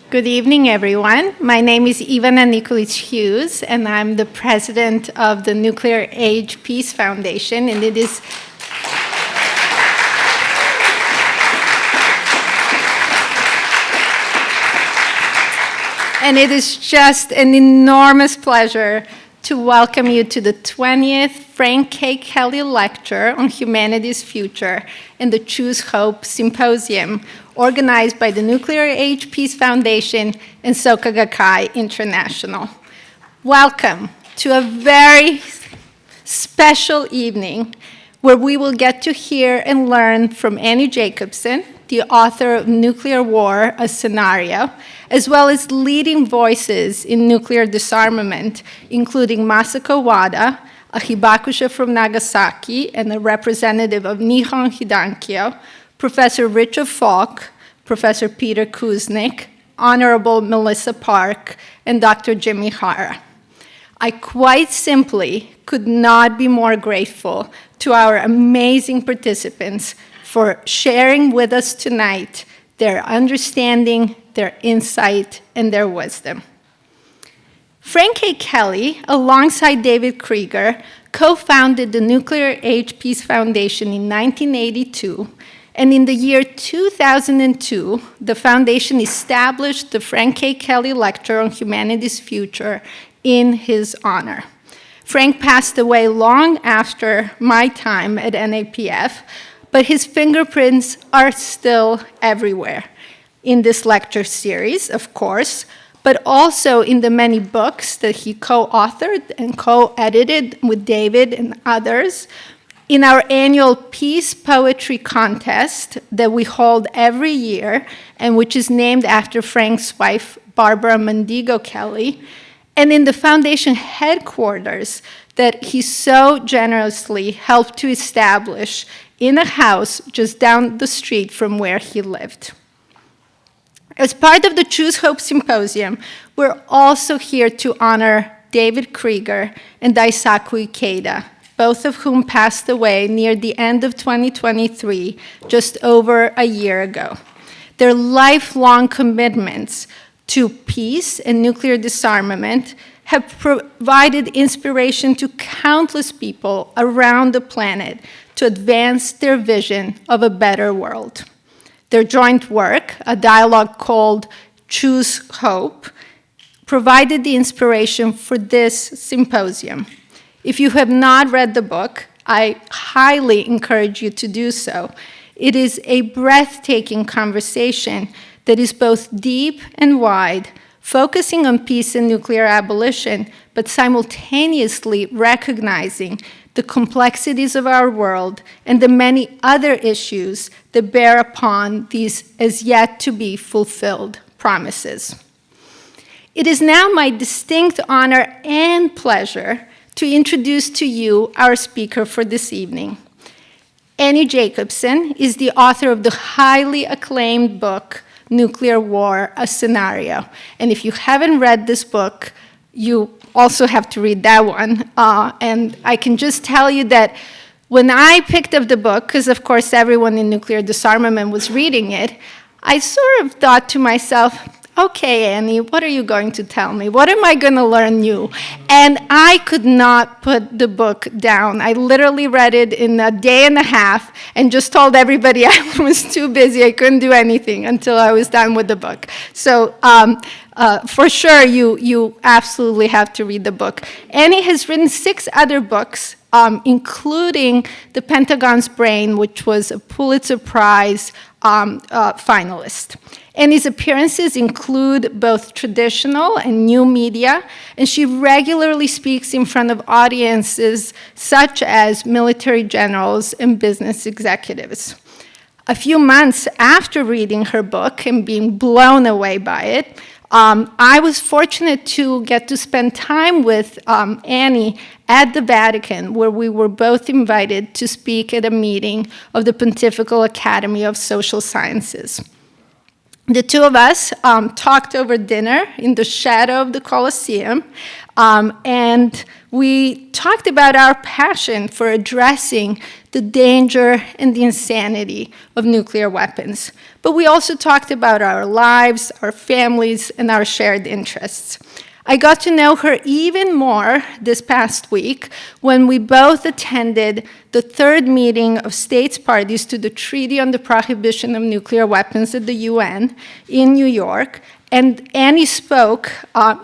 Good evening, everyone. My name is Ivana Nikolić Hughes, and I'm the president of the Nuclear Age Peace Foundation, and it is just an enormous pleasure to welcome you to the 20th Frank K. Kelly Lecture on Humanity's Future and the Choose Hope Symposium, organized by the Nuclear Age Peace Foundation and Soka Gakkai International. Welcome to a very special evening where we will get to hear and learn from Annie Jacobsen, the author of Nuclear War, A Scenario, as well as leading voices in nuclear disarmament, including Masako Wada, a hibakusha from Nagasaki and a representative of Nihon Hidankyo, Professor Richard Falk, Professor Peter Kuznick, Honorable Melissa Parke, and Dr. Jimmy Hara. I quite simply could not be more grateful to our amazing participants for sharing with us tonight their understanding, their insight, and their wisdom. Frank K. Kelly, alongside David Krieger, co-founded the Nuclear Age Peace Foundation in 1982, and in the year 2002, the foundation established the Frank K. Kelly Lecture on Humanity's Future in his honor. Frank passed away long after my time at NAPF, but his fingerprints are still everywhere. In this lecture series, of course, but also in the many books that he co-authored and co-edited with David and others, in our annual Peace Poetry Contest that we hold every year, and which is named after Frank's wife, Barbara Mendigo Kelly, and in the foundation headquarters that he so generously helped to establish in a house just down the street from where he lived. As part of the Choose Hope Symposium, we're also here to honor David Krieger and Daisaku Ikeda, both of whom passed away near the end of 2023, just over a year ago. Their lifelong commitments to peace and nuclear disarmament have provided inspiration to countless people around the planet to advance their vision of a better world. Their joint work, a dialogue called Choose Hope, provided the inspiration for this symposium. If you have not read the book, I highly encourage you to do so. It is a breathtaking conversation that is both deep and wide, focusing on peace and nuclear abolition, but simultaneously recognizing the complexities of our world and the many other issues that bear upon these as yet to be fulfilled promises. It is now my distinct honor and pleasure to introduce to you our speaker for this evening. Annie Jacobsen is the author of the highly acclaimed book, Nuclear War, A Scenario. And if you haven't read this book, you also have to read that one. And I can just tell you that when I picked up the book, because of course everyone in nuclear disarmament was reading it, I sort of thought to myself, okay, Annie, what are you going to tell me? What am I going to learn new? And I could not put the book down. I literally read it in a day and a half and just told everybody I was too busy. I couldn't do anything until I was done with the book. So for sure, you absolutely have to read the book. Annie has written 6 other books, including The Pentagon's Brain, which was a Pulitzer Prize finalist. And his appearances include both traditional and new media, and she regularly speaks in front of audiences such as military generals and business executives. A few months after reading her book and being blown away by it, I was fortunate to get to spend time with Annie at the Vatican, where we were both invited to speak at a meeting of the Pontifical Academy of Social Sciences. The two of us talked over dinner in the shadow of the Colosseum, and we talked about our passion for addressing the danger and the insanity of nuclear weapons. But we also talked about our lives, our families, and our shared interests. I got to know her even more this past week when we both attended the third meeting of states parties to the Treaty on the Prohibition of Nuclear Weapons at the UN in New York. And Annie spoke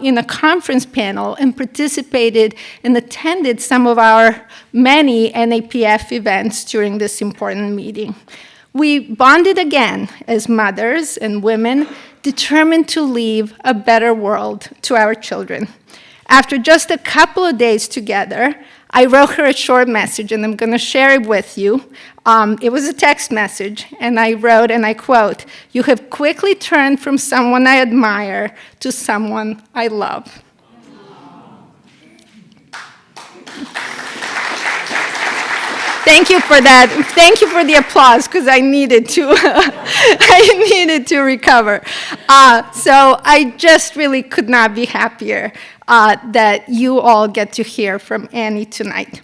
in a conference panel and participated and attended some of our many NAPF events during this important meeting. We bonded again as mothers and women determined to leave a better world to our children. After just a couple of days together, I wrote her a short message, and I'm going to share it with you. It was a text message, and I wrote, and I quote, "You have quickly turned from someone I admire to someone I love." Thank you for that. Thank you for the applause, because I needed to. I needed to recover. So I just really could not be happier that you all get to hear from Annie tonight.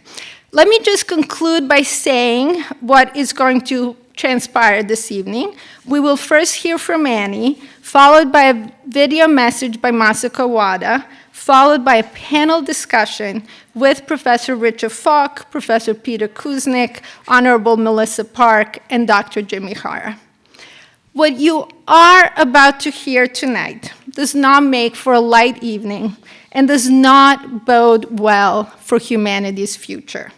Let me just conclude by saying what is going to transpire this evening. We will first hear from Annie, followed by a video message by Masako Wada, followed by a panel discussion with Professor Richard Falk, Professor Peter Kuznick, Honorable Melissa Parke, and Dr. Jimmy Hara. What you are about to hear tonight does not make for a light evening and does not bode well for humanity's future.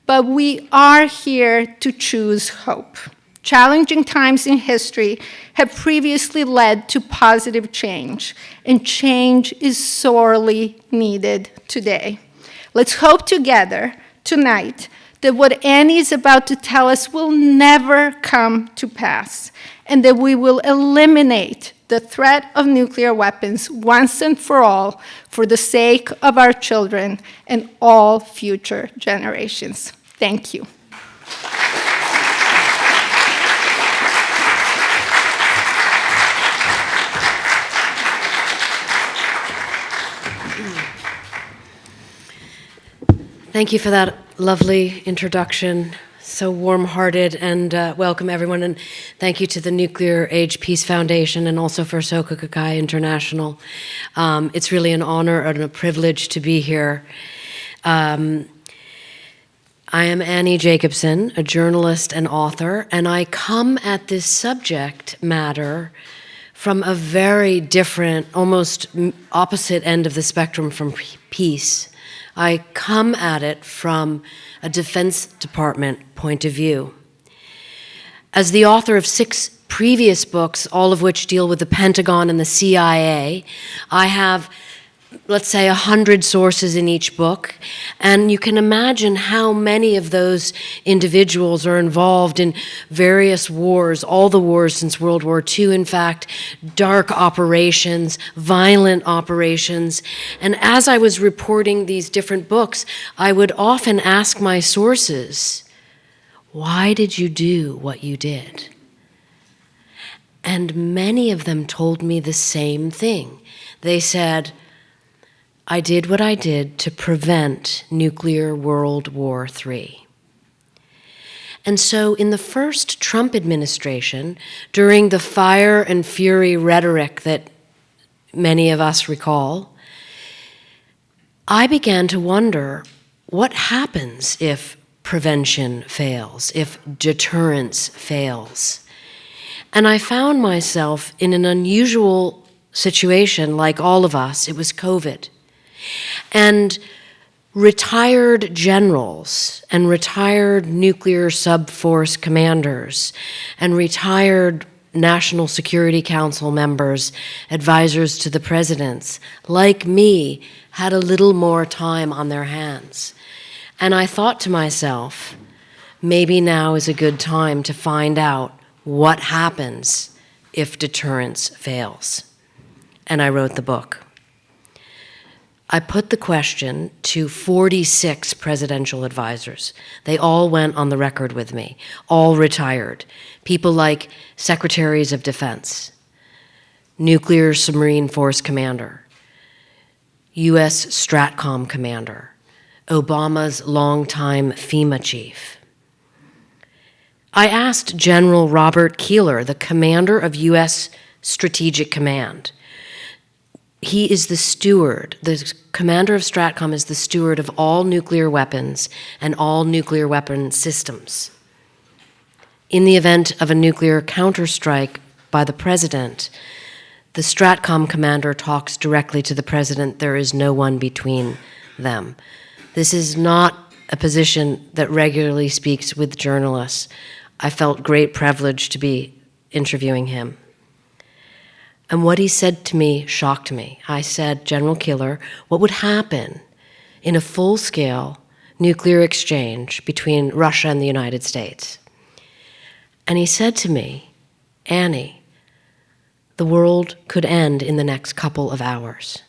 But we are here to choose hope. Challenging times in history have previously led to positive change, and change is sorely needed today. Let's hope together tonight that what Annie is about to tell us will never come to pass, and that we will eliminate the threat of nuclear weapons once and for all for the sake of our children and all future generations. Thank you. Thank you for that lovely introduction, so warm-hearted, and welcome everyone, and thank you to the Nuclear Age Peace Foundation and also for Soka Gakkai International. It's really an honor and a privilege to be here. I am Annie Jacobsen, a journalist and author, and I come at this subject matter from a very different, almost opposite end of the spectrum from peace. I come at it from a Defense Department point of view. As the author of 6 previous books, all of which deal with the Pentagon and the CIA, I have, let's say, 100 sources in each book, and you can imagine how many of those individuals are involved in various wars, all the wars since World War II, in fact, dark operations, violent operations. And as I was reporting these different books, I would often ask my sources, why did you do what you did? And many of them told me the same thing. They said, I did what I did to prevent nuclear World War III. And so in the first Trump administration, during the fire and fury rhetoric that many of us recall, I began to wonder what happens if prevention fails, if deterrence fails. And I found myself in an unusual situation like all of us. It was COVID. And retired generals and retired nuclear sub-force commanders and retired National Security Council members, advisors to the presidents, like me, had a little more time on their hands. And I thought to myself, maybe now is a good time to find out what happens if deterrence fails. And I wrote the book. I put the question to 46 presidential advisors. They all went on the record with me, all retired. People like secretaries of defense, nuclear submarine force commander, U.S. Stratcom commander, Obama's longtime FEMA chief. I asked General Robert Keeler, the commander of U.S. Strategic Command. He is the steward, the commander of Stratcom is the steward of all nuclear weapons and all nuclear weapon systems. In the event of a nuclear counterstrike by the president, the Stratcom commander talks directly to the president. There is no one between them. This is not a position that regularly speaks with journalists. I felt great privilege to be interviewing him. And what he said to me shocked me. I said, General Keeler, what would happen in a full-scale nuclear exchange between Russia and the United States? And he said to me, Annie, the world could end in the next couple of hours.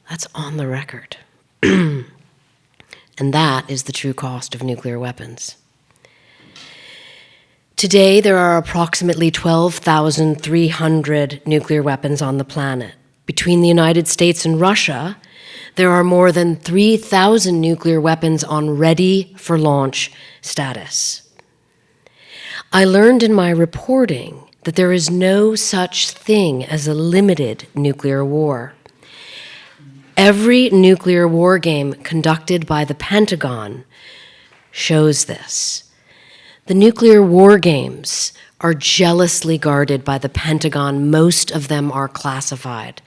That's on the record. And that is the true cost of nuclear weapons. Today, there are approximately 12,300 nuclear weapons on the planet. Between the United States and Russia, there are more than 3,000 nuclear weapons on ready-for-launch status. I learned in my reporting that there is no such thing as a limited nuclear war. Every nuclear war game conducted by the Pentagon shows this. The nuclear war games are jealously guarded by the Pentagon. Most of them are classified.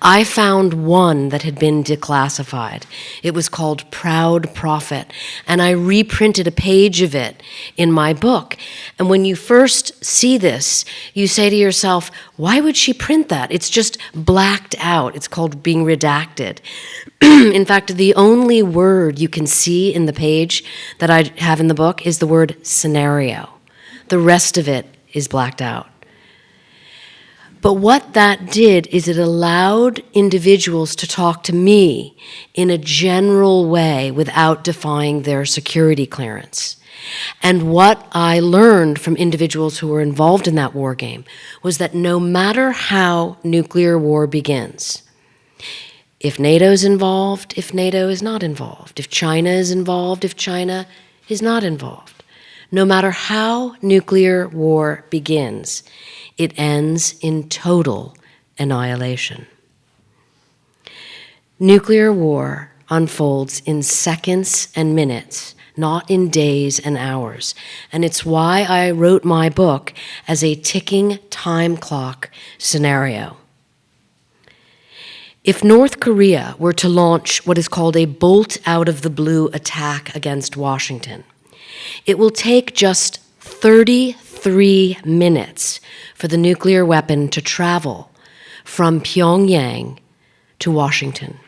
I found one that had been declassified. It was called Proud Prophet, and I reprinted a page of it in my book. And when you first see this, you say to yourself, why would she print that? It's just blacked out. It's called being redacted. In fact, the only word you can see in the page that I have in the book is the word scenario. The rest of it is blacked out. But what that did is it allowed individuals to talk to me in a general way without defying their security clearance. And what I learned from individuals who were involved in that war game was that no matter how nuclear war begins, if NATO is involved, if NATO is not involved, if China is involved, if China is not involved, no matter how nuclear war begins, it ends in total annihilation. Nuclear war unfolds in seconds and minutes, not in days and hours. And it's why I wrote my book as a ticking time clock scenario. If North Korea were to launch what is called a bolt-out-of-the-blue attack against Washington, it will take just 33 minutes for the nuclear weapon to travel from Pyongyang to Washington.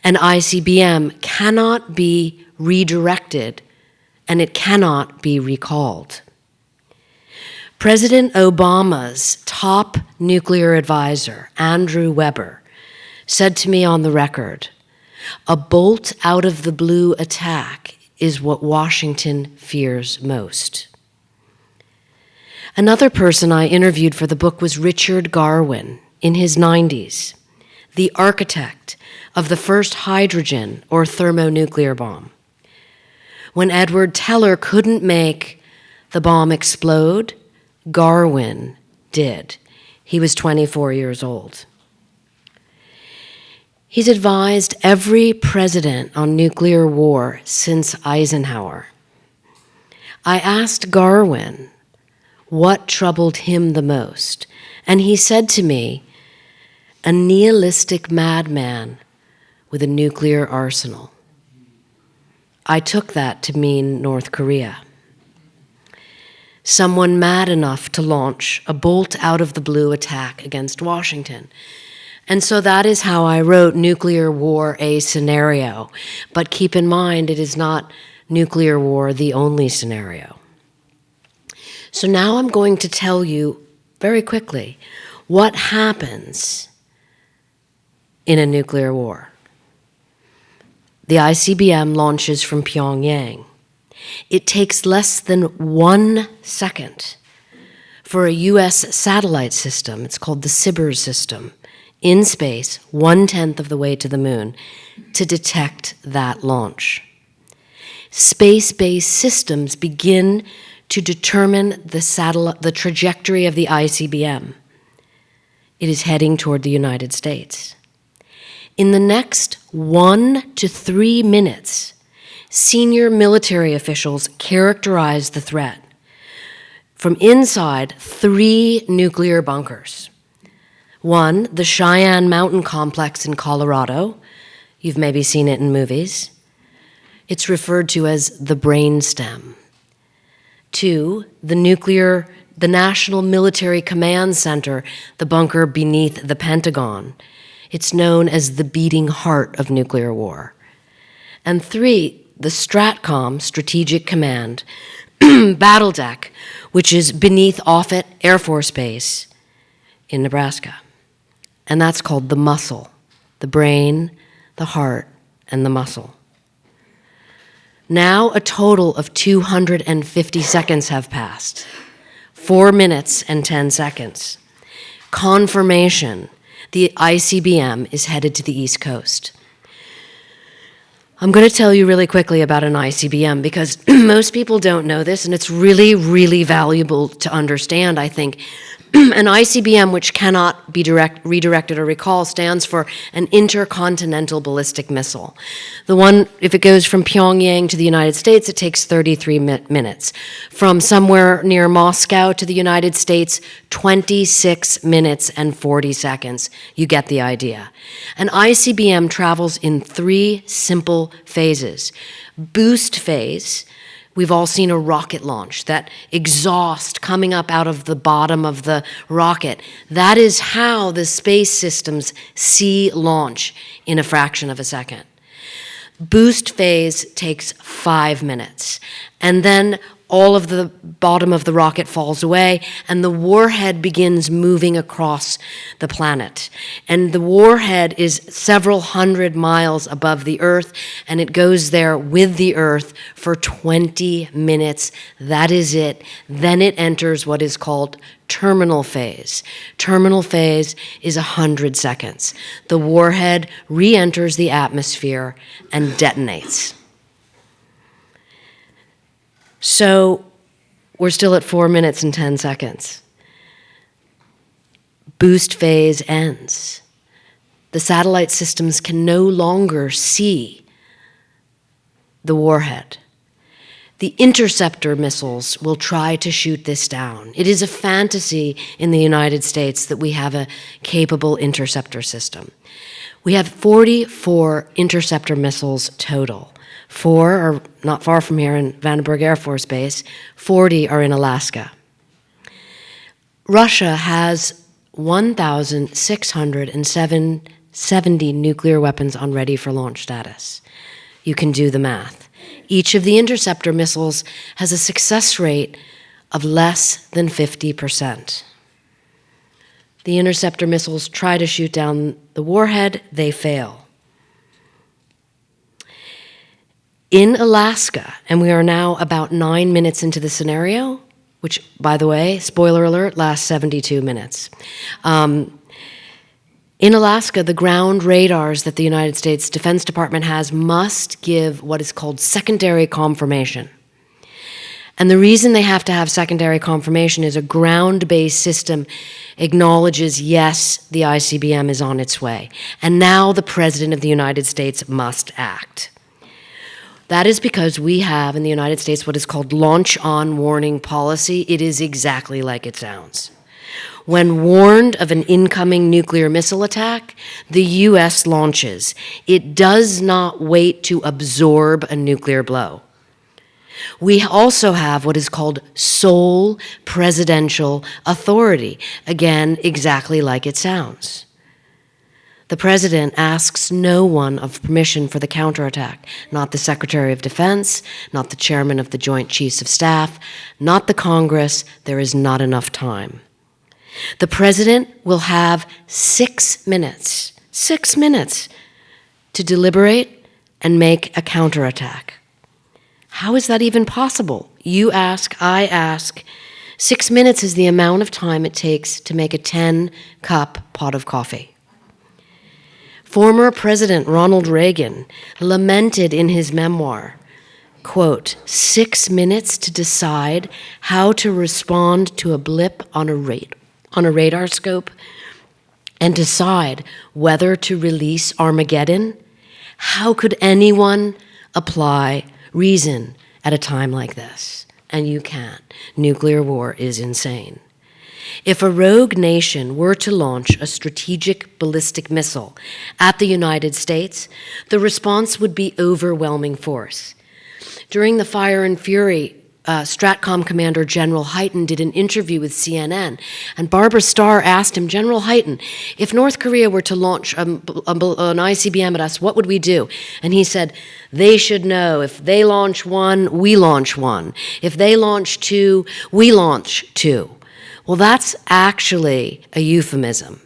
An ICBM cannot be redirected, and it cannot be recalled. President Obama's top nuclear advisor, Andrew Weber, said to me on the record, a bolt-out-of-the-blue attack is what Washington fears most. Another person I interviewed for the book was Richard Garwin, in his 90s, the architect of the first hydrogen or thermonuclear bomb. When Edward Teller couldn't make the bomb explode, Garwin did. He was 24 years old. He's advised every president on nuclear war since Eisenhower. I asked Garwin what troubled him the most, and he said to me, a nihilistic madman with a nuclear arsenal. I took that to mean North Korea. Someone mad enough to launch a bolt-out-of-the-blue attack against Washington. And so that is how I wrote Nuclear War, a Scenario. But keep in mind, it is not nuclear war the only scenario. So now I'm going to tell you very quickly what happens in a nuclear war. The ICBM launches from Pyongyang. It takes less than 1 second for a US satellite system, it's called the SBIRS system, in space, 1/10 of the way to the moon, to detect that launch. Space-based systems begin to determine the trajectory of the ICBM. It is heading toward the United States. In the next 1 to 3 minutes, senior military officials characterize the threat from inside 3 nuclear bunkers. One, the Cheyenne Mountain Complex in Colorado. You've maybe seen it in movies. It's referred to as the brainstem. 2, the National Military Command Center, the bunker beneath the Pentagon. It's known as the beating heart of nuclear war. And 3, the STRATCOM, Strategic Command, battle deck, which is beneath Offutt Air Force Base in Nebraska. And that's called the muscle, the brain, the heart, and the muscle. Now a total of 250 seconds have passed. 4 minutes and 10 seconds. Confirmation, the ICBM is headed to the East Coast. I'm going to tell you really quickly about an ICBM because most people don't know this, and it's really, really valuable to understand, I think. An ICBM, which cannot be redirected or recalled, stands for an intercontinental ballistic missile. The one, if it goes from Pyongyang to the United States, it takes 33 minutes. From somewhere near Moscow to the United States, 26 minutes and 40 seconds. You get the idea. An ICBM travels in 3 simple phases. Boost phase. We've all seen a rocket launch, that exhaust coming up out of the bottom of the rocket. That is how the space systems see launch in a fraction of a second. Boost phase takes 5 minutes, and then all of the bottom of the rocket falls away, and the warhead begins moving across the planet. And the warhead is several hundred miles above the Earth, and it goes there with the Earth for 20 minutes. That is it. Then it enters what is called terminal phase. Terminal phase is 100 seconds. The warhead re-enters the atmosphere and detonates. So we're still at 4 minutes and 10 seconds. Boost phase ends. The satellite systems can no longer see the warhead. The interceptor missiles will try to shoot this down. It is a fantasy in the United States that we have a capable interceptor system. We have 44 interceptor missiles total. 4 are not far from here in Vandenberg Air Force Base. 40 are in Alaska. Russia has 1,670 nuclear weapons on ready for launch status. You can do the math. Each of the interceptor missiles has a success rate of less than 50%. The interceptor missiles try to shoot down the warhead, they fail. In Alaska, and we are now about 9 minutes into the scenario, which, by the way, spoiler alert, lasts 72 minutes. In Alaska, the ground radars that the United States Defense Department has must give what is called secondary confirmation. And the reason they have to have secondary confirmation is a ground-based system acknowledges, yes, the ICBM is on its way. And now the President of the United States must act. That is because we have in the United States what is called launch-on warning policy. It is exactly like it sounds. When warned of an incoming nuclear missile attack, the US launches. It does not wait to absorb a nuclear blow. We also have what is called sole presidential authority. Again, exactly like it sounds. The president asks no one of permission for the counterattack, not the Secretary of Defense, not the chairman of the Joint Chiefs of Staff, not the Congress. There is not enough time. The president will have 6 minutes to deliberate and make a counterattack. How is that even possible? You ask, I ask. 6 minutes is the amount of time it takes to make a 10-cup pot of coffee. Former President Ronald Reagan lamented in his memoir, quote, 6 minutes to decide how to respond to a blip on a radar scope and decide whether to release Armageddon? How could anyone apply reason at a time like this? And you can't. Nuclear war is insane. If a rogue nation were to launch a strategic ballistic missile at the United States, the response would be overwhelming force. During the Fire and Fury, Stratcom Commander General Hyten did an interview with CNN, and Barbara Starr asked him, General Hyten, if North Korea were to launch an ICBM at us, what would we do? And he said, they should know, if they launch one, we launch one. If they launch two, we launch two. Well, that's actually a euphemism.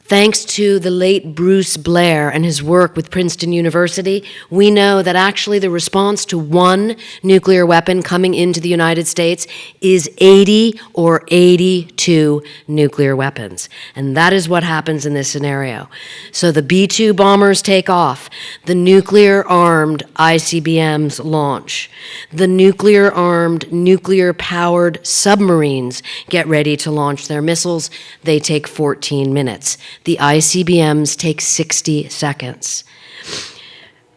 Thanks to the late Bruce Blair and his work with Princeton University, we know that actually the response to one nuclear weapon coming into the United States is 80 or 82 nuclear weapons. And that is what happens in this scenario. So the B-2 bombers take off, the nuclear-armed ICBMs launch, the nuclear-armed, nuclear-powered submarines get ready to launch their missiles. They take 14 minutes. The ICBMs take 60 seconds.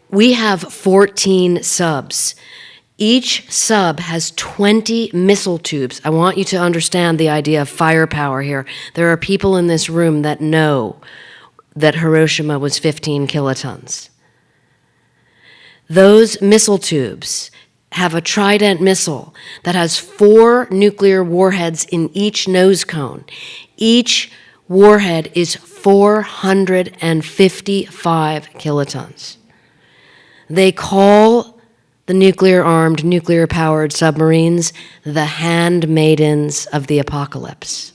We have 14 subs. Each sub has 20 missile tubes. I want you to understand the idea of firepower here. There are people in this room that know that Hiroshima was 15 kilotons. Those missile tubes have a Trident missile that has 4 nuclear warheads in each nose cone. Each warhead is 455 kilotons. They call the nuclear-armed, nuclear-powered submarines the handmaidens of the apocalypse.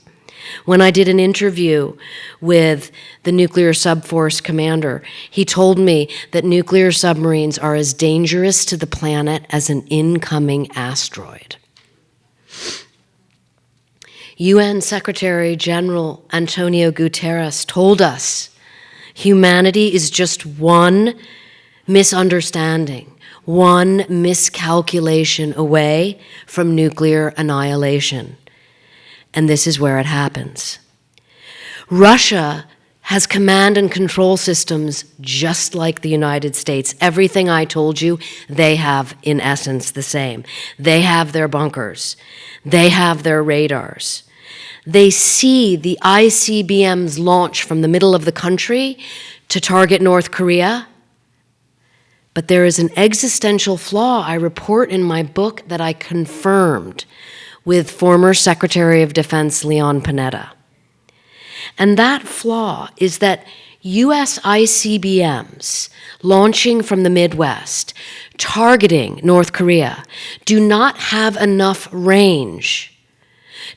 When I did an interview with the nuclear subforce commander, he told me that nuclear submarines are as dangerous to the planet as an incoming asteroid. UN Secretary General Antonio Guterres told us humanity is just one misunderstanding, one miscalculation away from nuclear annihilation. And this is where it happens. Russia has command and control systems just like the United States. Everything I told you, they have in essence the same. They have their bunkers. They have their radars. They see the ICBMs launch from the middle of the country to target North Korea. But there is an existential flaw I report in my book that I confirmed with former Secretary of Defense Leon Panetta. And that flaw is that US ICBMs launching from the Midwest, targeting North Korea, do not have enough range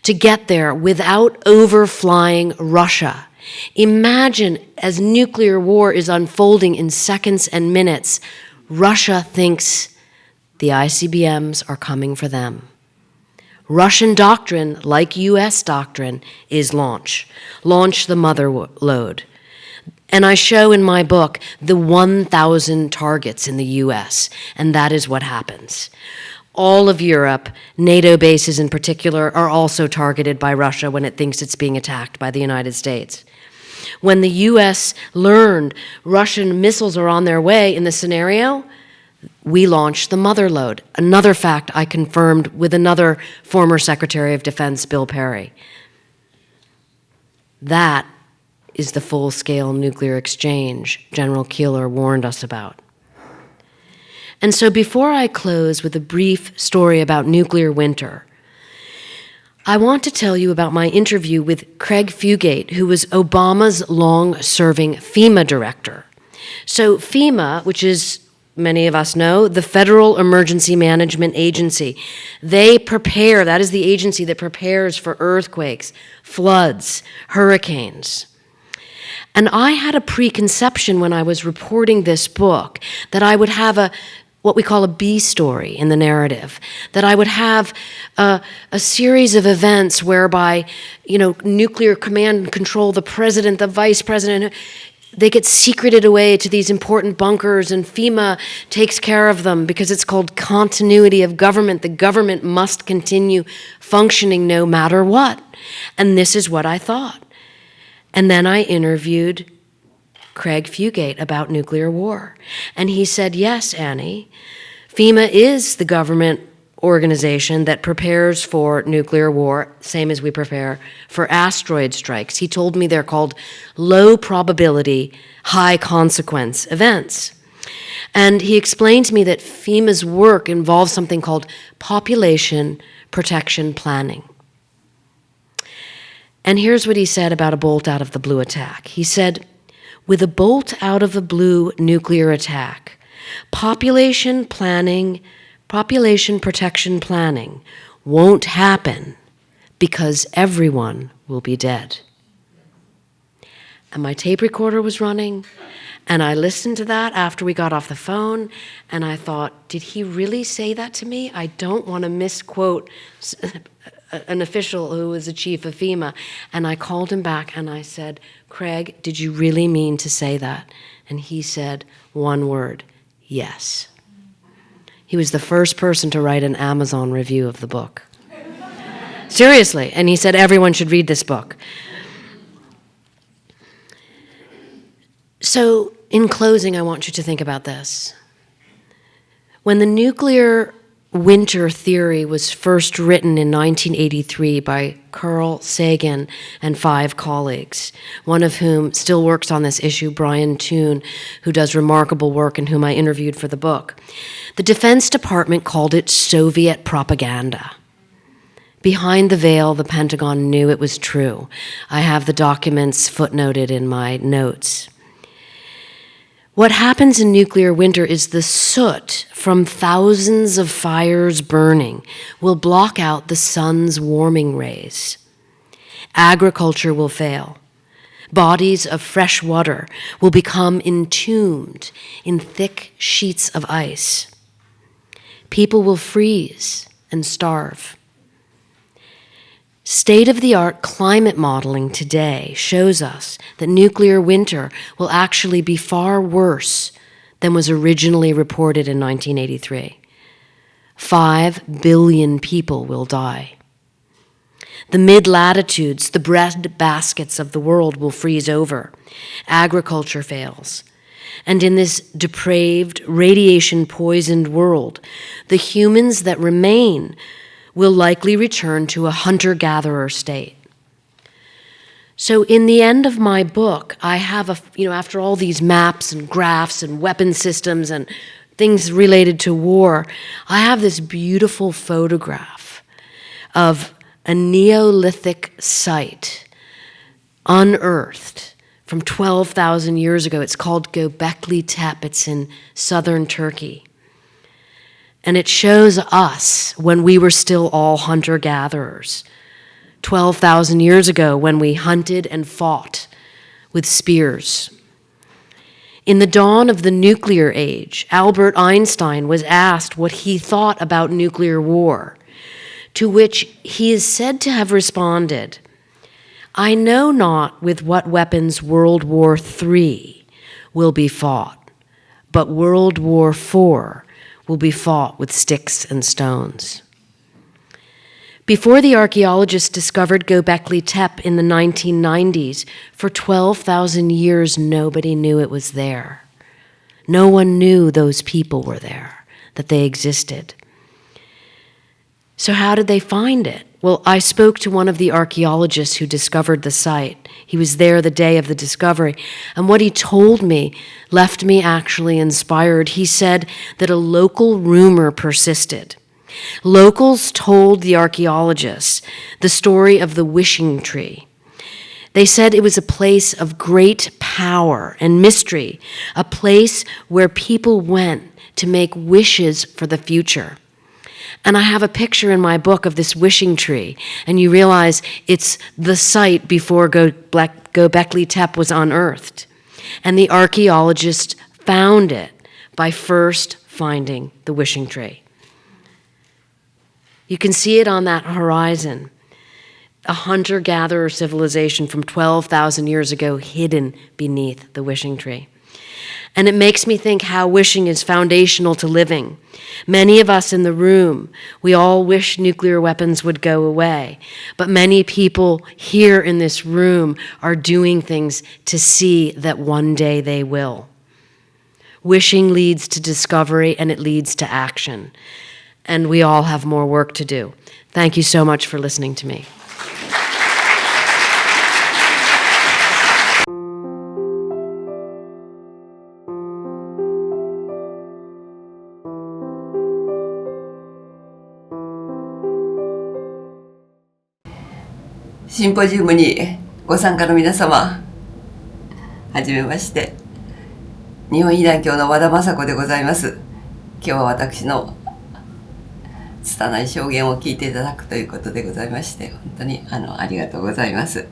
to get there without overflying Russia. Imagine as nuclear war is unfolding in seconds and minutes, Russia thinks the ICBMs are coming for them. Russian doctrine, like US doctrine, is launch. Launch the mother load. And I show in my book the 1,000 targets in the US, and that is what happens. All of Europe, NATO bases in particular, are also targeted by Russia when it thinks it's being attacked by the United States. When the US learned Russian missiles are on their way in the scenario, we launched the mother load. Another fact I confirmed with another former Secretary of Defense, Bill Perry. That is the full-scale nuclear exchange General Keeler warned us about. And so before I close with a brief story about nuclear winter, I want to tell you about my interview with Craig Fugate, who was Obama's long-serving FEMA director. So FEMA, which is, many of us know, the Federal Emergency Management Agency, they prepare, that is the agency that prepares for earthquakes, floods, hurricanes. And I had a preconception when I was reporting this book that I would have a what we call a B story in the narrative, that I would have a series of events whereby, nuclear command and control, the president, the vice president, they get secreted away to these important bunkers, and FEMA takes care of them because it's called continuity of government. The government must continue functioning no matter what. And this is what I thought. And then I interviewed Craig Fugate about nuclear war. And he said, yes, Annie, FEMA is the government organization that prepares for nuclear war, same as we prepare for asteroid strikes. He told me they're called low probability, high consequence events. And he explained to me that FEMA's work involves something called population protection planning. And here's what he said about a bolt out of the blue attack. He said, with a bolt out of the blue nuclear attack, population protection planning won't happen because everyone will be dead. And my tape recorder was running, and I listened to that after we got off the phone, and I thought, did he really say that to me? I don't want to misquote an official who was the chief of FEMA. And I called him back and I said, Craig, did you really mean to say that? And he said one word, yes. He was the first person to write an Amazon review of the book. Seriously. And he said everyone should read this book. So in closing, I want you to think about this. When the nuclear winter theory was first written in 1983 by Carl Sagan and 5 colleagues, one of whom still works on this issue, Brian Toon, who does remarkable work and whom I interviewed for the book. The Defense Department called it Soviet propaganda. Behind the veil, the Pentagon knew it was true. I have the documents footnoted in my notes. What happens in nuclear winter is the soot from thousands of fires burning will block out the sun's warming rays. Agriculture will fail. Bodies of fresh water will become entombed in thick sheets of ice. People will freeze and starve. State-of-the-art climate modeling today shows us that nuclear winter will actually be far worse than was originally reported in 1983. 5 billion people will die. The mid-latitudes, the bread baskets of the world will freeze over. Agriculture fails. And in this depraved, radiation-poisoned world, the humans that remain will likely return to a hunter-gatherer state. So in the end of my book, I have, after all these maps and graphs and weapon systems and things related to war, I have this beautiful photograph of a Neolithic site unearthed from 12,000 years ago. It's called Göbekli Tepe. It's in southern Turkey. And it shows us when we were still all hunter-gatherers, 12,000 years ago when we hunted and fought with spears. In the dawn of the nuclear age, Albert Einstein was asked what he thought about nuclear war, to which he is said to have responded, I know not with what weapons World War III will be fought, but World War IV will be fought with sticks and stones. Before the archaeologists discovered Göbekli Tepe in the 1990s, for 12,000 years nobody knew it was there. No one knew those people were there, that they existed. So how did they find it? Well, I spoke to one of the archaeologists who discovered the site. He was there the day of the discovery, and what he told me left me actually inspired. He said that a local rumor persisted. Locals told the archaeologists the story of the wishing tree. They said it was a place of great power and mystery, a place where people went to make wishes for the future. And I have a picture in my book of this wishing tree, and you realize it's the site before Göbekli Tepe was unearthed. And the archaeologists found it by first finding the wishing tree. You can see it on that horizon, a hunter-gatherer civilization from 12,000 years ago hidden beneath the wishing tree. And it makes me think how wishing is foundational to living. Many of us in the room, we all wish nuclear weapons would go away, but many people here in this room are doing things to see that one day they will. Wishing leads to discovery and it leads to action. And we all have more work to do. Thank you so much for listening to me.シンポジウムにご参加の皆様、はじめまして。日本医団協の和田雅子でございます。今日は私の拙い証言を聞いていただくということでございまして、本当にありがとうございます。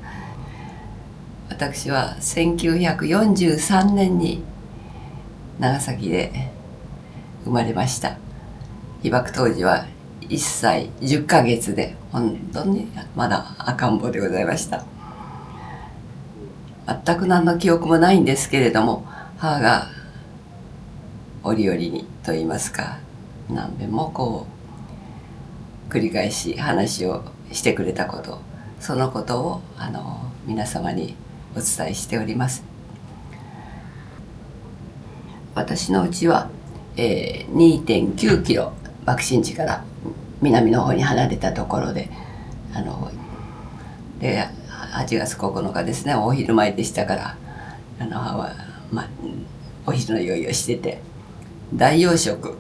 私は1943年に長崎で生まれました。被爆当時は1歳10ヶ月で、本当にまだ赤ん坊でございました。全く何の記憶もないんですけれども、母が折々にといいますか、何遍もこう繰り返し話をしてくれたこと、そのことを皆様にお伝えしております。私の家は、2.9 キロ爆心地から南の方に離れたところで、で8月9日ですね、お昼前でしたから、母は、お昼の用意をしてて、大洋食、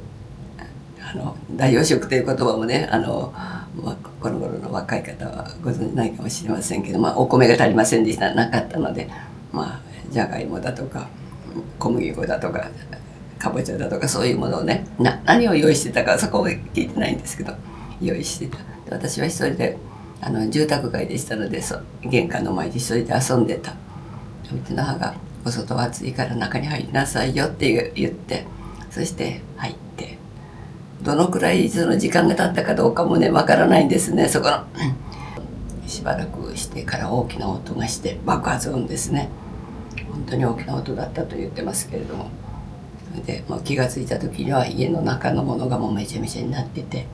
大洋食という言葉もね、この頃の若い方はご存じないかもしれませんけど、お米が足りませんでした、なかったので、じゃがいもだとか小麦粉だとかかぼちゃだとか、そういうものをね、何を用意してたかそこは聞いてないんですけど、用意してた。で、私は一人で住宅街でしたので、玄関の前で一人で遊んでた。うちの母が「お外は暑いから中に入りなさいよ」って言って、そして入って、どのくらいその時間が経ったかどうかもねわからないんですね。そこのしばらくしてから大きな音がして、爆発音ですね。本当に大きな音だったと言ってますけれども、それでもう気が付いた時には家の中のものがもうめちゃめちゃになってて、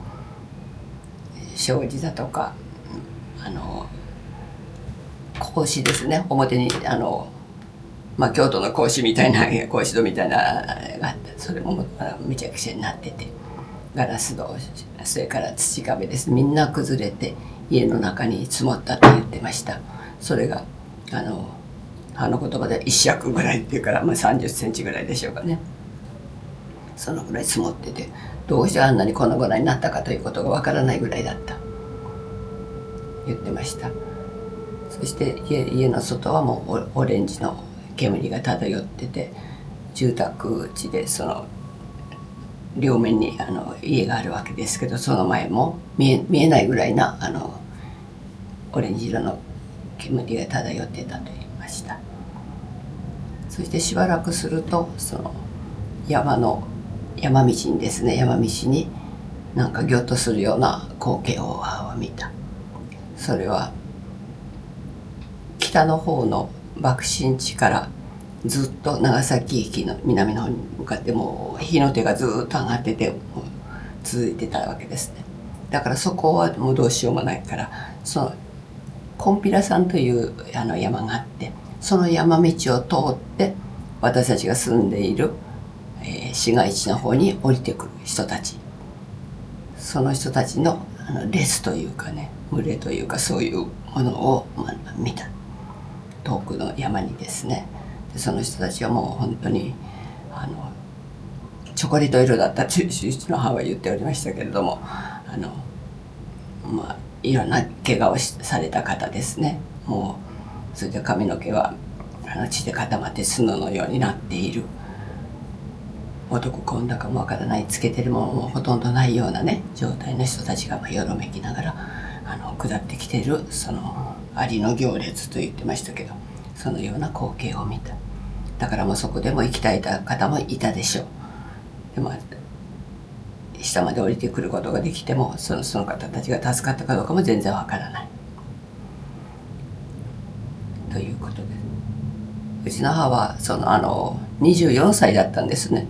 障子だとか格子ですね、表に京都の格子みたいな格子戸みたいなのがあって、それもめちゃくちゃになってて、ガラス戸、それから土壁です、みんな崩れて家の中に積もったって言ってました。それが言葉で一尺ぐらいっていうから、30センチぐらいでしょうかね。そのぐらい積もってて、どうしてあんなにこのぐらいになったかということがわからないぐらいだった言ってました。そして家の外はもうオレンジの煙が漂ってて、住宅地でその両面に家があるわけですけど、その前も見えないぐらいなオレンジ色の煙が漂ってたと言いました。そしてしばらくすると、その山道にですね、山道になんかギョッとするような光景を見た。それは北の方の爆心地からずっと長崎駅の南の方に向かって、もう火の手がずっと上がってて、もう続いてたわけですね。だからそこはもうどうしようもないから、そのコンピラ山という山があって、その山道を通って私たちが住んでいる、市街地の方に降りてくる人たち、その人たちの列というかね、群れというか、そういうものを見た。遠くの山にですね。でその人たちはもう本当にチョコレート色だったとうちの母は言っておりましたけれども、いろんな怪我をされた方ですね。もうそれで髪の毛は血で固まって角のようになっている。男こんだかもわからない、つけてるものもほとんどないようなね状態の人たちがよろめきながら下ってきている、そのアリの行列と言ってましたけど、そのような光景を見た。だからもうそこでも行きたい方もいたでしょう。でも下まで降りてくることができてもその方たちが助かったかどうかも全然わからないということです。うちの母は24歳だったんですね。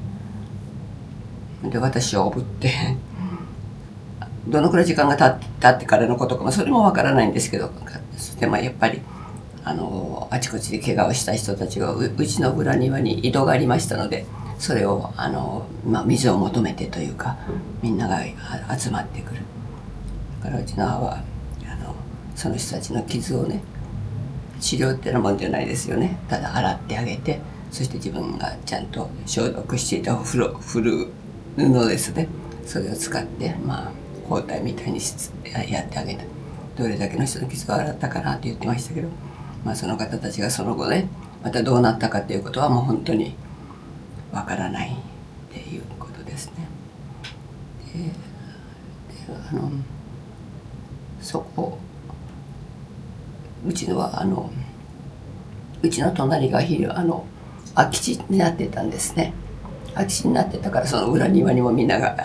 で私をおぶってどのくらい時間が経ってからのことかもそれもわからないんですけど、でもやっぱりあちこちで怪我をした人たちがうちの裏庭に井戸がありましたので、それを水を求めてというかみんなが集まってくる。だからうちの母はその人たちの傷をね、治療ってなもんじゃないですよね。ただ洗ってあげて、そして自分がちゃんと消毒していた古布ですね、それを使って包帯みたいにやってあげた。どれだけの人の傷を洗ったかなって言ってましたけど、その方たちがその後ねまたどうなったかっていうことはもう本当にわからないっていうことですね。でそこうちの隣が空き地になってたんですね。空き地になってたからその裏庭にもみんなが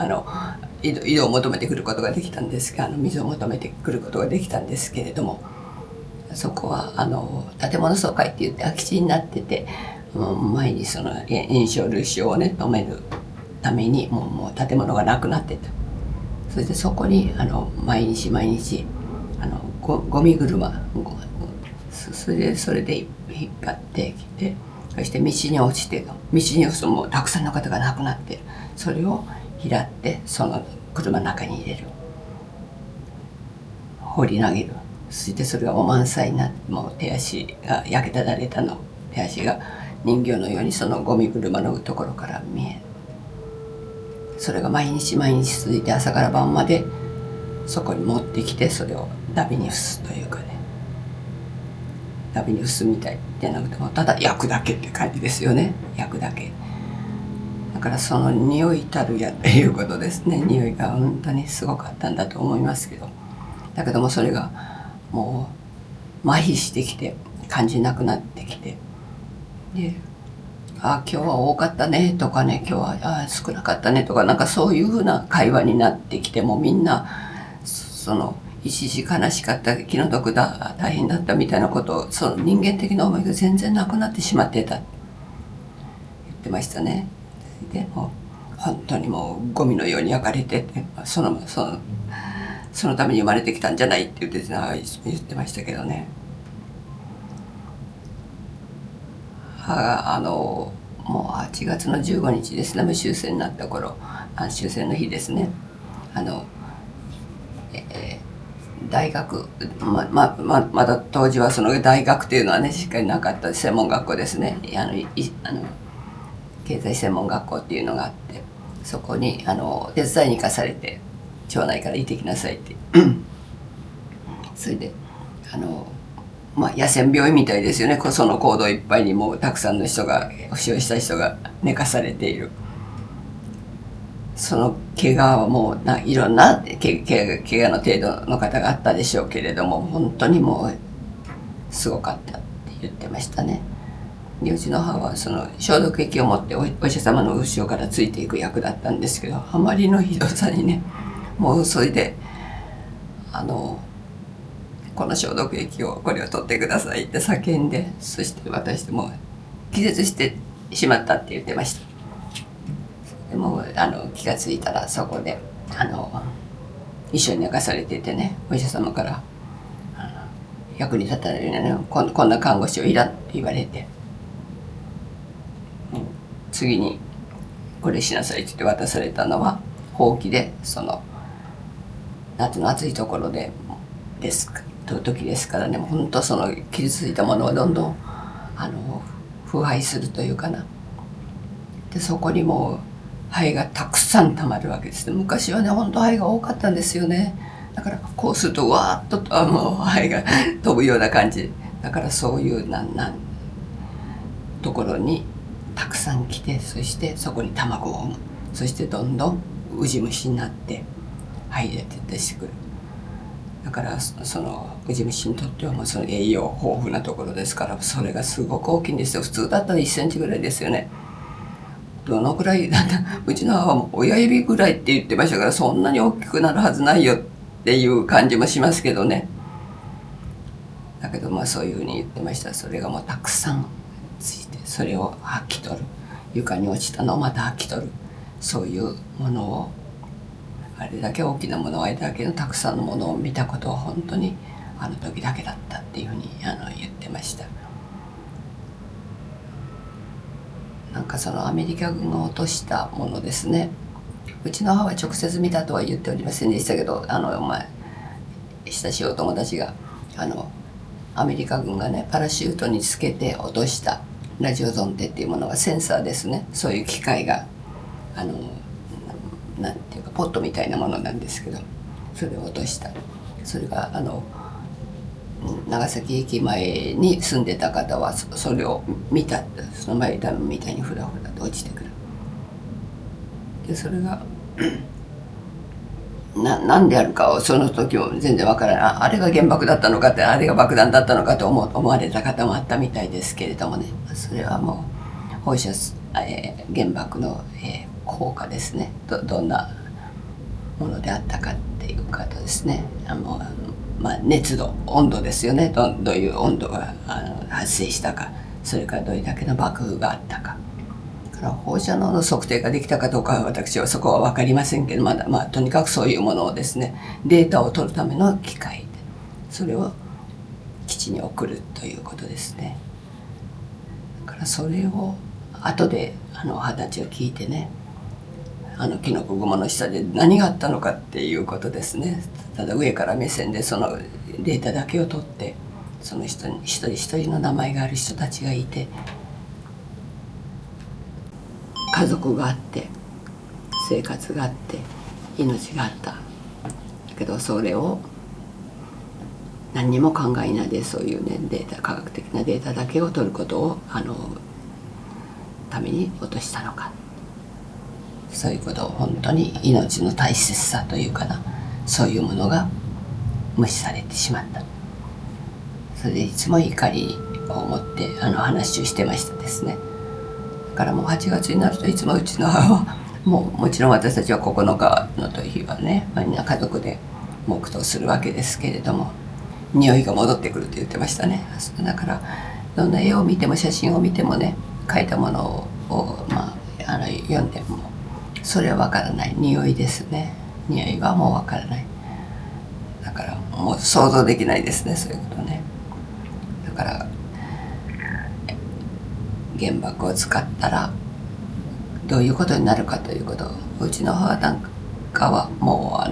井戸を求めてくることができたんですが、水を求めてくることができたんですけれども、そこは建物損壊って言って空き地になってて、前にその炎症類症をね止めるためにもう建物がなくなってた。それでそこに毎日ゴミ車それで引っ張ってきて、そして道に落ちて道にもうたくさんの方が亡くなってる。それを拾ってその車の中に入れる、放り投げる。そしてそれがもう満載になって、もう手足が焼けただれたの手足が人形のようにそのゴミ車のところから見える。それが毎日続いて朝から晩までそこに持ってきて、それをダビに付すというかね、ダビに付すみたいじゃなくてもただ焼くだけって感じですよね。焼くだけだから、その匂いたるやっていうことですね。匂いが本当にすごかったんだと思いますけど、だけどもそれがもう麻痺してきて感じなくなってきて、で今日は多かったねとかね、今日は少なかったねとか、なんかそういうふうな会話になってきて、もうみんな一時悲しかった、気の毒だ、大変だったみたいなことを、その人間的な思いが全然なくなってしまってた言ってましたね。でも本当にもうゴミのように焼かれてて、そのために生まれてきたんじゃないって言ってましたけどね。母がもう8月の15日ですね、終戦になった頃、終戦の日ですね。大学まだ当時はその大学っていうのはねしっかりなかった専門学校ですね。経済専門学校っていうのがあって、そこに手伝いに行かされて、町内から行ってきなさいってそれで野戦病院みたいですよね。その講堂いっぱいにもうたくさんの人が、負傷した人が寝かされている。その怪我はもういろんな怪我の程度の方があったでしょうけれども、本当にもうすごかったって言ってましたね。でうちの母はその消毒液を持ってお医者様の後ろからついていく役だったんですけど、あまりのひどさにね、もうそれでこの消毒液をこれを取ってくださいって叫んで、そして私も気絶してしまったって言ってました。でも気がついたらそこで一緒に寝かされててね、お医者様から役に立たないようにね、こんな看護師をいらんって言われて、次にこれしなさいって言って渡されたのはほうきで、夏の暑いところ時ですからね、もう本当その傷ついたものをどんどん腐敗するというかな。でそこにもう灰がたくさんたまるわけですね。昔はね本当灰が多かったんですよね。だからこうするとわーっともう灰が飛ぶような感じだから、そういうところにたくさん来て、そしてそこに卵を産む。そしてどんどんウジ虫になって灰で徹底してくる。だからそのウジ虫にとってはもうその栄養豊富なところですから、それがすごく大きいんですよ。普通だったら1センチぐらいですよね。どのくらいだったうちの母も親指ぐらいって言ってましたから、そんなに大きくなるはずないよっていう感じもしますけどね。だけどまあそういうふうに言ってました。それがもうたくさんついて、それを吐き取る、床に落ちたのをまた吐き取る、そういうものを、あれだけ大きなもの、あれだけのたくさんのものを見たことは本当にあの時だけだったっていうふうに言ってました。なんかそのアメリカ軍が落としたものですね。うちの母は直接見たとは言っておりませんでしたけど、親しいお友達がアメリカ軍がねパラシュートにつけて落としたラジオゾンテっていうものがセンサーですね。そういう機械がなんていうかポットみたいなものなんですけど、それを落とした。それが長崎駅前に住んでた方はそれを見た。その前ダムみたいにフラフラと落ちてくる。でそれがなんであるかをその時も全然わからない。あれが原爆だったのかって、あれが爆弾だったのかと思われた方もあったみたいですけれどもね、それはもう放射原爆の、効果ですね。どんなものであったかっていうことですね。熱度、温度ですよね。どういう温度が発生したか、それからどれだけの爆風があったか。放射能の測定ができたかどうかは私はそこは分かりませんけど、とにかくそういうものをですね、データを取るための機械でそれを基地に送るということですね。だからそれを後で母たちが聞いてね、キノコ雲の下で何があったのかっていうことですね。ただ上から目線でそのデータだけを取って、その人に一人一人の名前がある人たちがいて、家族があって生活があって命があった。だけどそれを何にも考えないで、そういうね科学的なデータだけを取ることをために落としたのか。そういうことを本当に命の大切さというかな、そういうものが無視されてしまった。それでいつも怒りを持って話をしてましたですね。だからもう8月になるといつもうちの母はもちろん私たちは9日の日はね、みんな家族で黙祷するわけですけれども、匂いが戻ってくると言ってましたね。だからどんな絵を見ても写真を見てもね、描いたものを読んでもそれはわからない。匂いですね。匂いはもうわからない。だからもう想像できないですね、そういうことね。だから原爆を使ったらどういうことになるかということを、うちの母なんかはも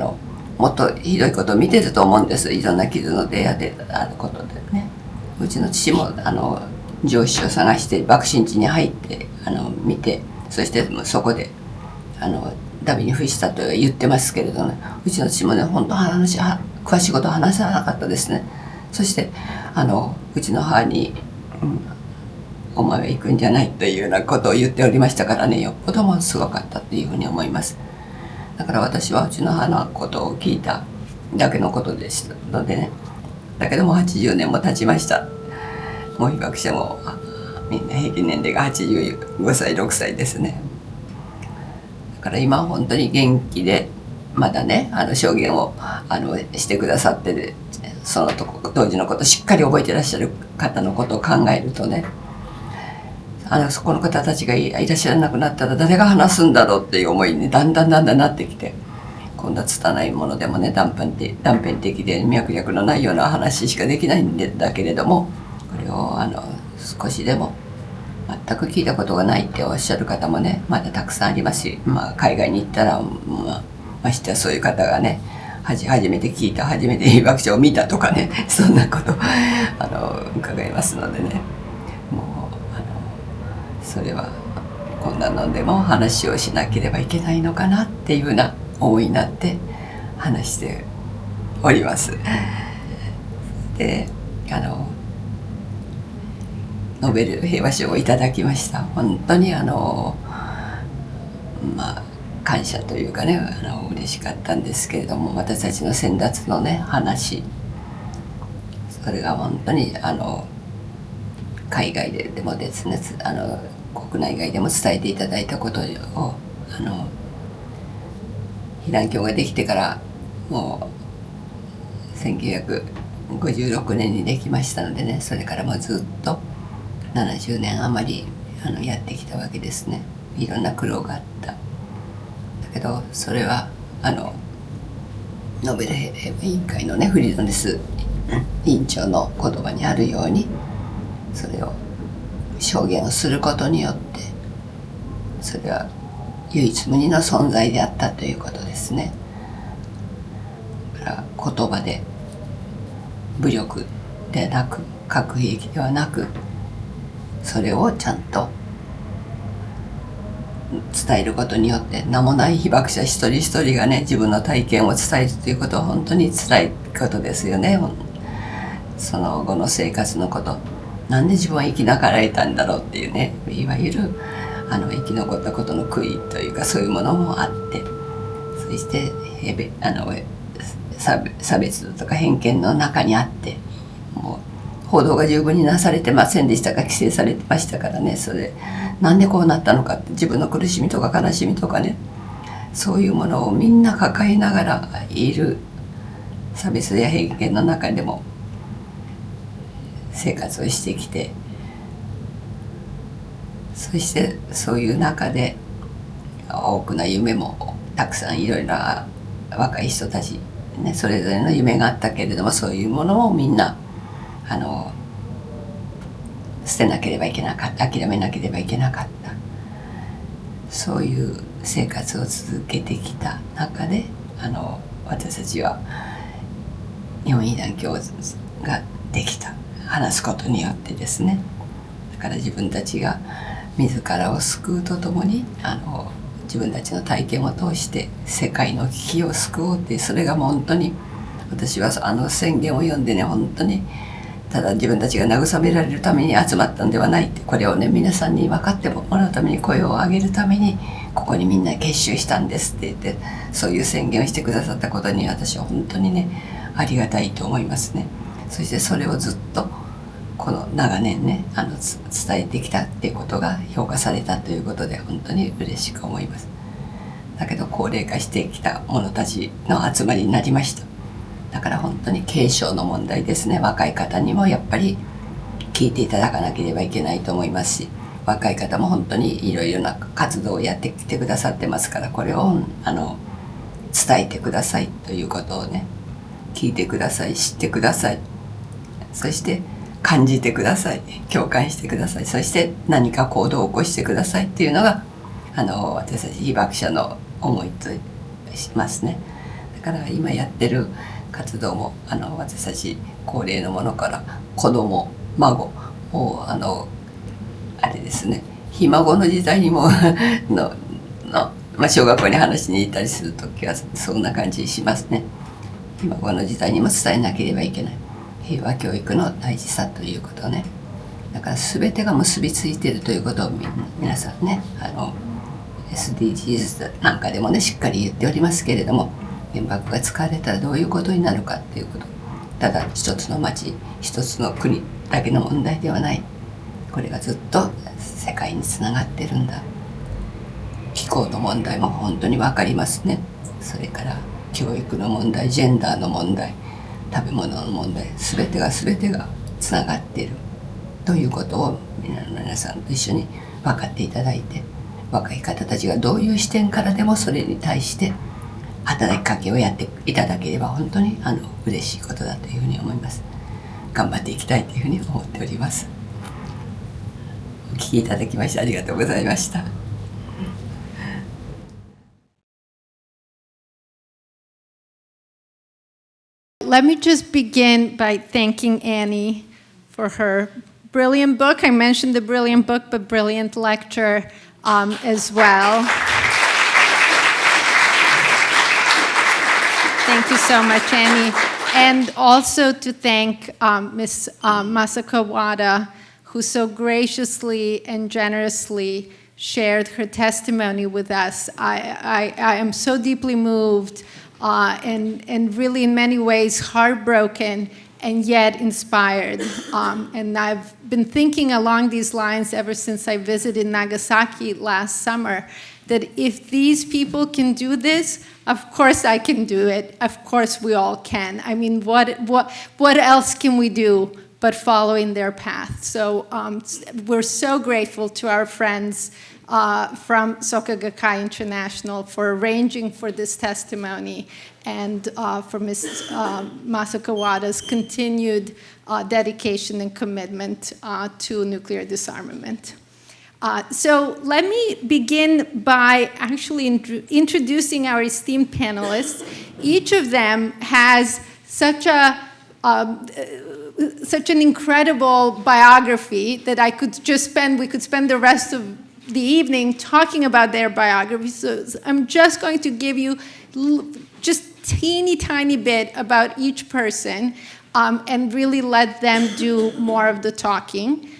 うもっとひどいことを見てると思うんです。いろんな傷の出会であることでね。うちの父も上司を探して爆心地に入って見て、そしてそこでダビに付したと言ってますけれどね、うちの父もね本当詳しいことを話さなかったですね。そしてうちの母に、お前は行くんじゃないというようなことを言っておりましたからね、よっぽどもすごかったっていうふうに思います。だから私はうちの母のことを聞いただけのことでしたのでね。だけども80年も経ちました。もう被爆者もみんな平均年齢が85歳6歳ですね。だから今本当に元気でまだね証言をしてくださってる、その当時のことをしっかり覚えてらっしゃる方のことを考えるとね、そこの方たちがいらっしゃらなくなったら誰が話すんだろうっていう思いにだんだんなってきて、今度は拙いものでもね断片的で脈絡のないような話しかできないんだけれども、これを少しでも全く聞いたことがないっておっしゃる方もねまだたくさんありますし、海外に行ったらましてやそういう方がね初めて聞いた、初めて被爆者を見たとかね、そんなこと伺いますのでね、もうそれはこんなのでも話をしなければいけないのかなっていうような思いになって話しております。でノーベル平和賞をいただきました。本当に感謝というかね嬉しかったんですけれども、私たちの先達のね話、それが本当に海外でもですね国内外でも伝えていただいたことを被団協ができてからもう1956年にできましたのでね、それからもうずっと70年余りやってきたわけですね。いろんな苦労があった。だけどそれはノーベル平和委員会のねフリードネス委員長の言葉にあるように、それを証言をすることによってそれは唯一無二の存在であったということですね。だから言葉で武力でなく核兵器ではなく、それをちゃんと伝えることによって名もない被爆者一人一人がね自分の体験を伝えるということは本当に辛いことですよね。その後の生活のこと、なんで自分は生きながらえたんだろうっていうね、いわゆる生き残ったことの悔いというかそういうものもあって、そして差別とか偏見の中にあって、もう報道が十分になされてませんでしたが規制されてましたからね。それなんでこうなったのかって、自分の苦しみとか悲しみとかね、そういうものをみんな抱えながらいる差別や偏見の中でも生活をしてきて、そしてそういう中で多くの夢もたくさんいろいろな若い人たち、ね、それぞれの夢があったけれども、そういうものをみんな捨てなければいけなかった、諦めなければいけなかった、そういう生活を続けてきた中で私たちは日本被団協ができた、話すことによってですね。だから自分たちが自らを救うとともに自分たちの体験を通して世界の危機を救おうっていう、それがもう本当に私は宣言を読んでね、本当にただ自分たちが慰められるために集まったんではないって、これをね皆さんに分かってもらうために、声を上げるためにここにみんな結集したんですって言って、そういう宣言をしてくださったことに私は本当にねありがたいと思いますね。そしてそれをずっとこの長年ね伝えてきたっていうことが評価されたということで本当に嬉しく思います。だけど高齢化してきた者たちの集まりになりました。だから本当に継承の問題ですね。若い方にもやっぱり聞いていただかなければいけないと思いますし、若い方も本当にいろいろな活動をやってきてくださってますから、これを伝えてくださいということをね、聞いてください、知ってください、そして感じてください、共感してください、そして何か行動を起こしてくださいっていうのが私たち被爆者の思いとしますね。だから今やってる活動も私たち高齢のものから子供孫もあれですね、ひ孫の時代にも小学校に話しに行ったりする時はそんな感じしますね。ひ孫の時代にも伝えなければいけない平和教育の大事さということね。だから全てが結びついているということを皆さんねSDGs なんかでもねしっかり言っておりますけれども、原爆が使われたらどういうことになるかっていうこと、ただ一つの町一つの国だけの問題ではない、これがずっと世界につながってるんだ。気候の問題も本当に分かりますね。それから教育の問題、ジェンダーの問題、食べ物の問題、全てがつながっているということを皆さんと一緒に分かっていただいて、若い方たちがどういう視点からでもそれに対して働きかけをやっていただければ本当に嬉しいことだというふうに思います。頑張っていきたいというふうに思っております。お聞きいただきましてありがとうございました。Let me just begin by thanking Annie for her brilliant book. I mentioned the brilliant book, but brilliant lecture as well. Thank you so much, Annie. And also to thank Ms. Masako Wada, who so graciously and generously shared her testimony with us. I am so deeply moved and really in many ways heartbroken and yet inspired. And I've been thinking along these lines ever since I visited Nagasaki last summer, that if these people can do this, of course I can do it. Of course we all can. I mean, what else can we do but follow in their path? So we're so grateful to our friends from Soka Gakkai International for arranging for this testimony, and for Ms. Masako Wada's continued dedication and commitment to nuclear disarmament. So let me begin by actually introducing our esteemed panelists. Each of them has such an incredible biography that we could spend the rest of the evening talking about their biographies. So I'm just going to give you just teeny tiny bit about each person, and really let them do more of the talking.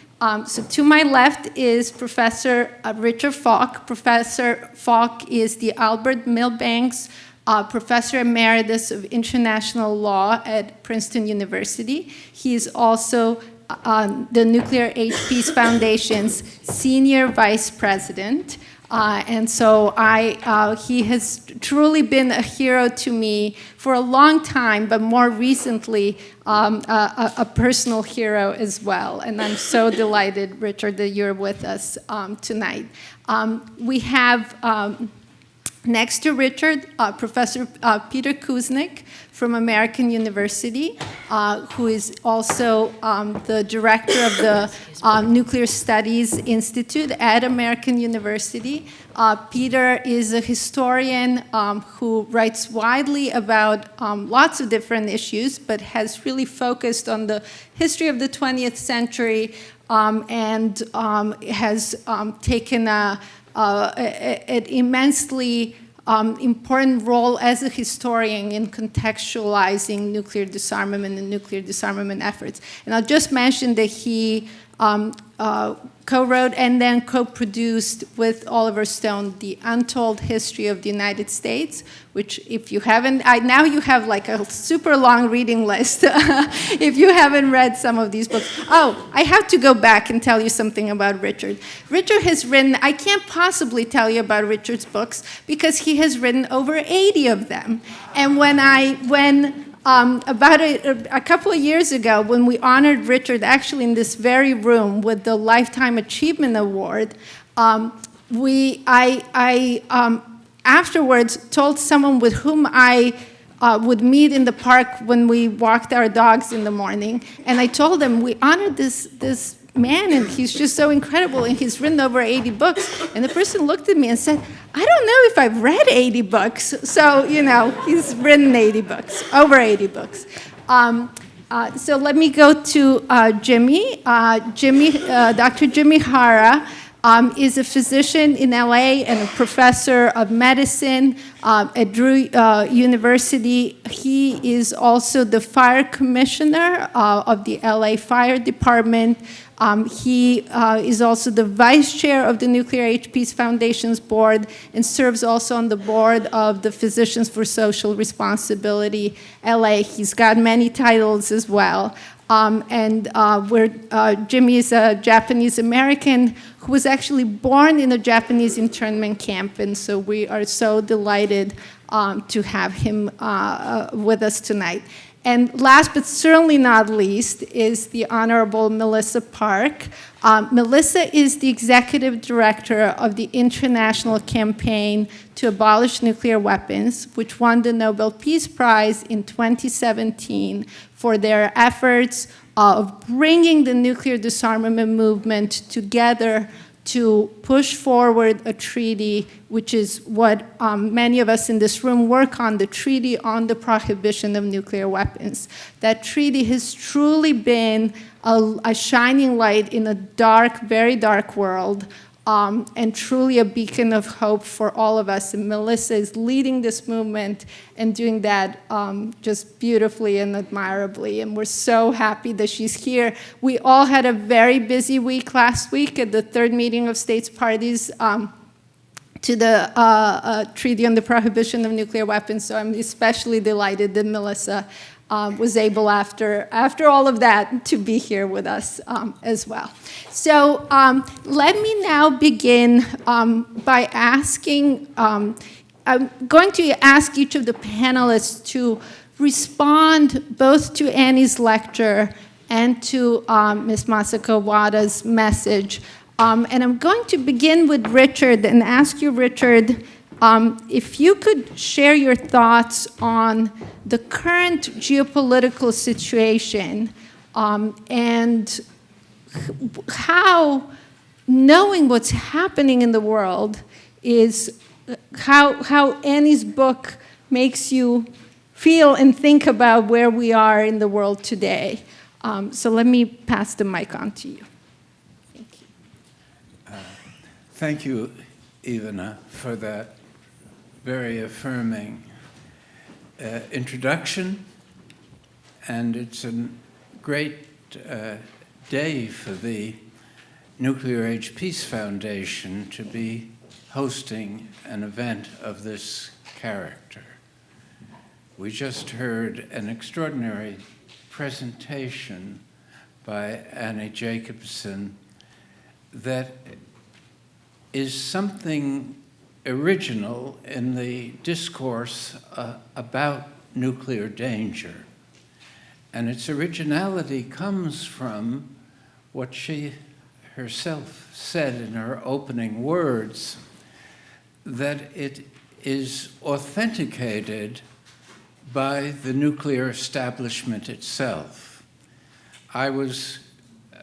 So to my left is Professor Richard Falk. Professor Falk is the Albert Milbanks Professor Emeritus of International Law at Princeton University. He is also the Nuclear Age Peace Foundation's Senior Vice President. And so he has truly been a hero to me for a long time, but more recently, a personal hero as well. And I'm so delighted, Richard, that you're with us tonight. We have next to Richard, Professor Peter Kuznick from American University, who is also the director of the Nuclear Studies Institute at American University. Peter is a historian who writes widely about lots of different issues, but has really focused on the history of the 20th century, and has taken an immensely important role as a historian in contextualizing nuclear disarmament and nuclear disarmament efforts. And I'll just mention that he co-wrote and then co-produced with Oliver Stone The Untold History of the United States, which if you haven't, now you have like a super long reading list if you haven't read some of these books. Oh, I have to go back and tell you something about Richard. Richard has written, I can't possibly tell you about Richard's books because he has written over 80 of them. And about a couple of years ago, when we honored Richard actually in this very room with the Lifetime Achievement Award, I afterwards told someone with whom I would meet in the park when we walked our dogs in the morning, and I told them we honored this man, and he's just so incredible, and he's written over 80 books. And the person looked at me and said, I don't know if I've read 80 books. So, he's written 80 books, over 80 books. So let me go to Jimmy. Dr. Jimmy Hara is a physician in LA and a professor of medicine at Drew University. He is also the fire commissioner of the LA Fire Department. He is also the vice chair of the Nuclear Age Peace Foundation's board and serves also on the board of the Physicians for Social Responsibility LA. He's got many titles as well. Jimmy is a Japanese American who was actually born in a Japanese internment camp, and so we are so delighted to have him with us tonight. And last but certainly not least is the Honorable Melissa Parke. Melissa is the executive director of the International Campaign to Abolish Nuclear Weapons, which won the Nobel Peace Prize in 2017 for their efforts of bringing the nuclear disarmament movement together to push forward a treaty, which is what many of us in this room work on, the Treaty on the Prohibition of Nuclear Weapons. That treaty has truly been a shining light in a dark, very dark world, and truly a beacon of hope for all of us. And Melissa is leading this movement and doing that just beautifully and admirably. And we're so happy that she's here. We all had a very busy week last week at the third meeting of states parties to the Treaty on the Prohibition of Nuclear Weapons. So I'm especially delighted that Melissa was able, after all of that, to be here with us as well. So let me now begin by asking, I'm going to ask each of the panelists to respond both to Annie's lecture and to Ms. Masako Wada's message. And I'm going to begin with Richard and ask you, Richard, if you could share your thoughts on the current geopolitical situation and how knowing what's happening in the world is how Annie's book makes you feel and think about where we are in the world today. So let me pass the mic on to you. Thank you. Thank you, Ivana, for that very affirming introduction. And it's a great day for the Nuclear Age Peace Foundation to be hosting an event of this character. We just heard an extraordinary presentation by Annie Jacobsen that is something original in the discourse about nuclear danger. And its originality comes from what she herself said in her opening words, that it is authenticated by the nuclear establishment itself. I was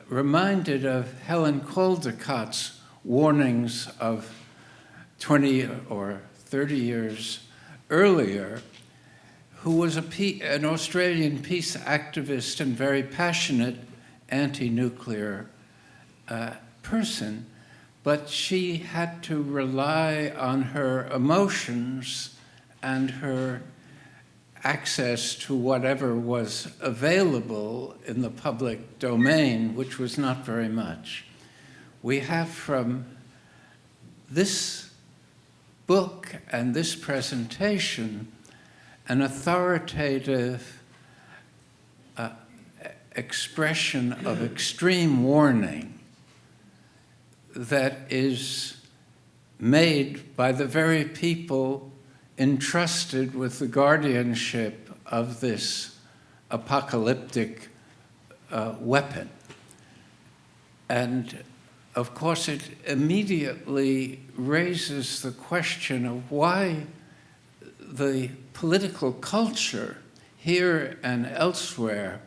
reminded of Helen Caldicott's warnings of 20 or 30 years earlier, who was an Australian peace activist and very passionate anti-nuclear person, but she had to rely on her emotions and her access to whatever was available in the public domain, which was not very much. We have from this book and this presentation an authoritative expression of extreme warning that is made by the very people entrusted with the guardianship of this apocalyptic weapon. And of course, it immediately raises the question of why the political culture here and elsewhere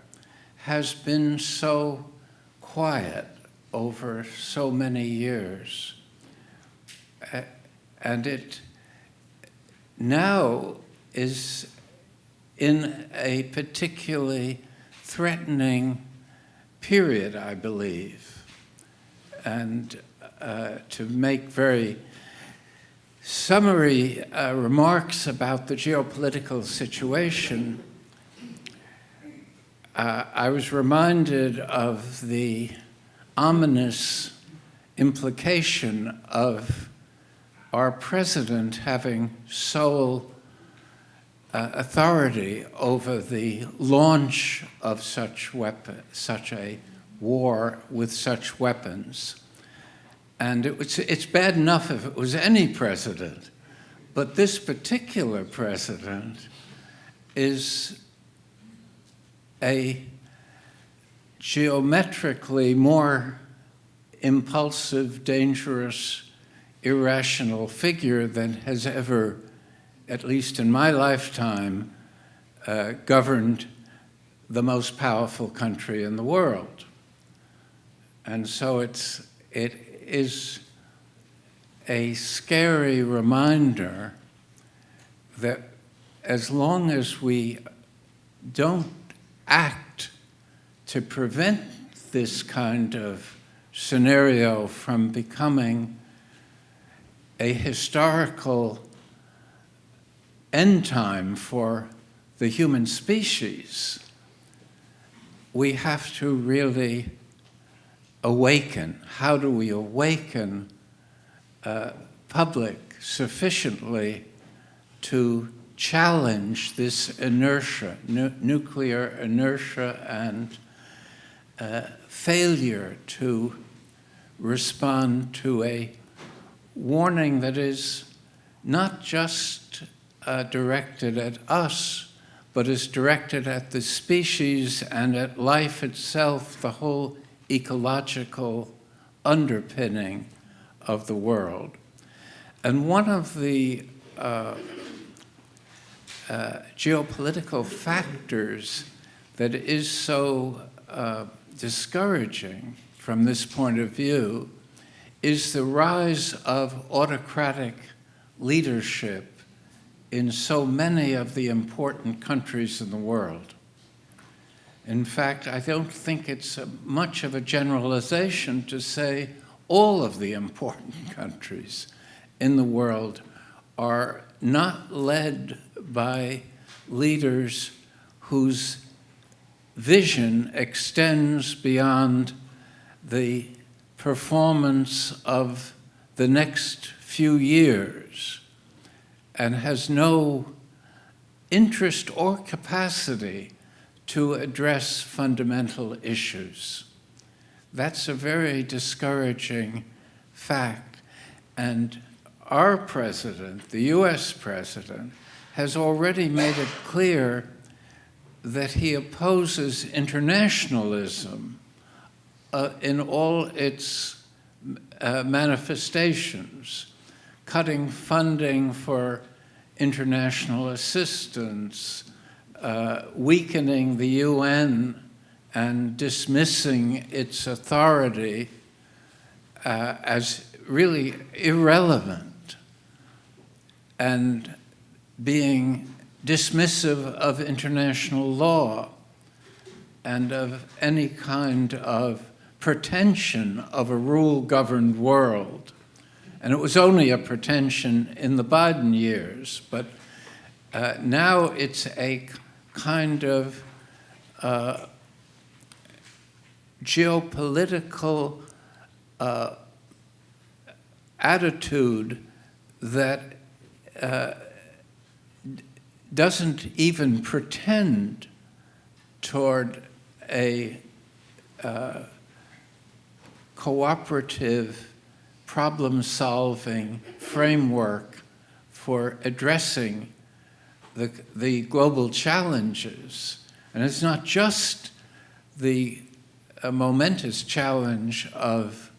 has been so quiet over so many years. And it now is in a particularly threatening period, I believe. And to make very summary remarks about the geopolitical situation, I was reminded of the ominous implication of our president having sole authority over the launch of such a war with such weapons. And it's bad enough if it was any president, but this particular president is a geometrically more impulsive, dangerous, irrational figure than has ever, at least in my lifetime, governed the most powerful country in the world. And so it is a scary reminder that as long as we don't act to prevent this kind of scenario from becoming a historical end time for the human species, we have to really awaken. How do we awaken public sufficiently to challenge this inertia, nuclear inertia and failure to respond to a warning that is not just directed at us, but is directed at the species and at life itself, the whole ecological underpinning of the world. And one of the geopolitical factors that is so discouraging from this point of view is the rise of autocratic leadership in so many of the important countries in the world. In fact, I don't think it's much of a generalization to say all of the important countries in the world are not led by leaders whose vision extends beyond the performance of the next few years and has no interest or capacity to address fundamental issues. That's a very discouraging fact. And our president, the US president, has already made it clear that he opposes internationalism in all its manifestations, cutting funding for international assistance, weakening the UN and dismissing its authority as really irrelevant, and being dismissive of international law and of any kind of pretension of a rule-governed world. And it was only a pretension in the Biden years, but now it's a kind of geopolitical attitude that doesn't even pretend toward a cooperative problem-solving framework for addressing the global challenges. And it's not just the momentous challenge of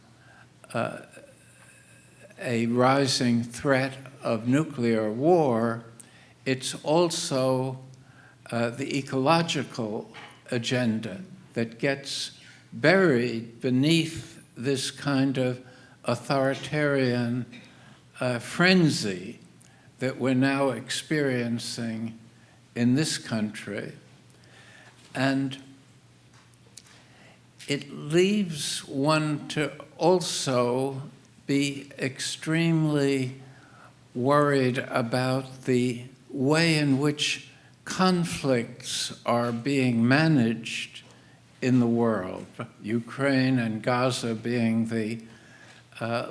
a rising threat of nuclear war, it's also the ecological agenda that gets buried beneath this kind of authoritarian frenzy that we're now experiencing in this country. And it leaves one to also be extremely worried about the way in which conflicts are being managed in the world, Ukraine and Gaza being the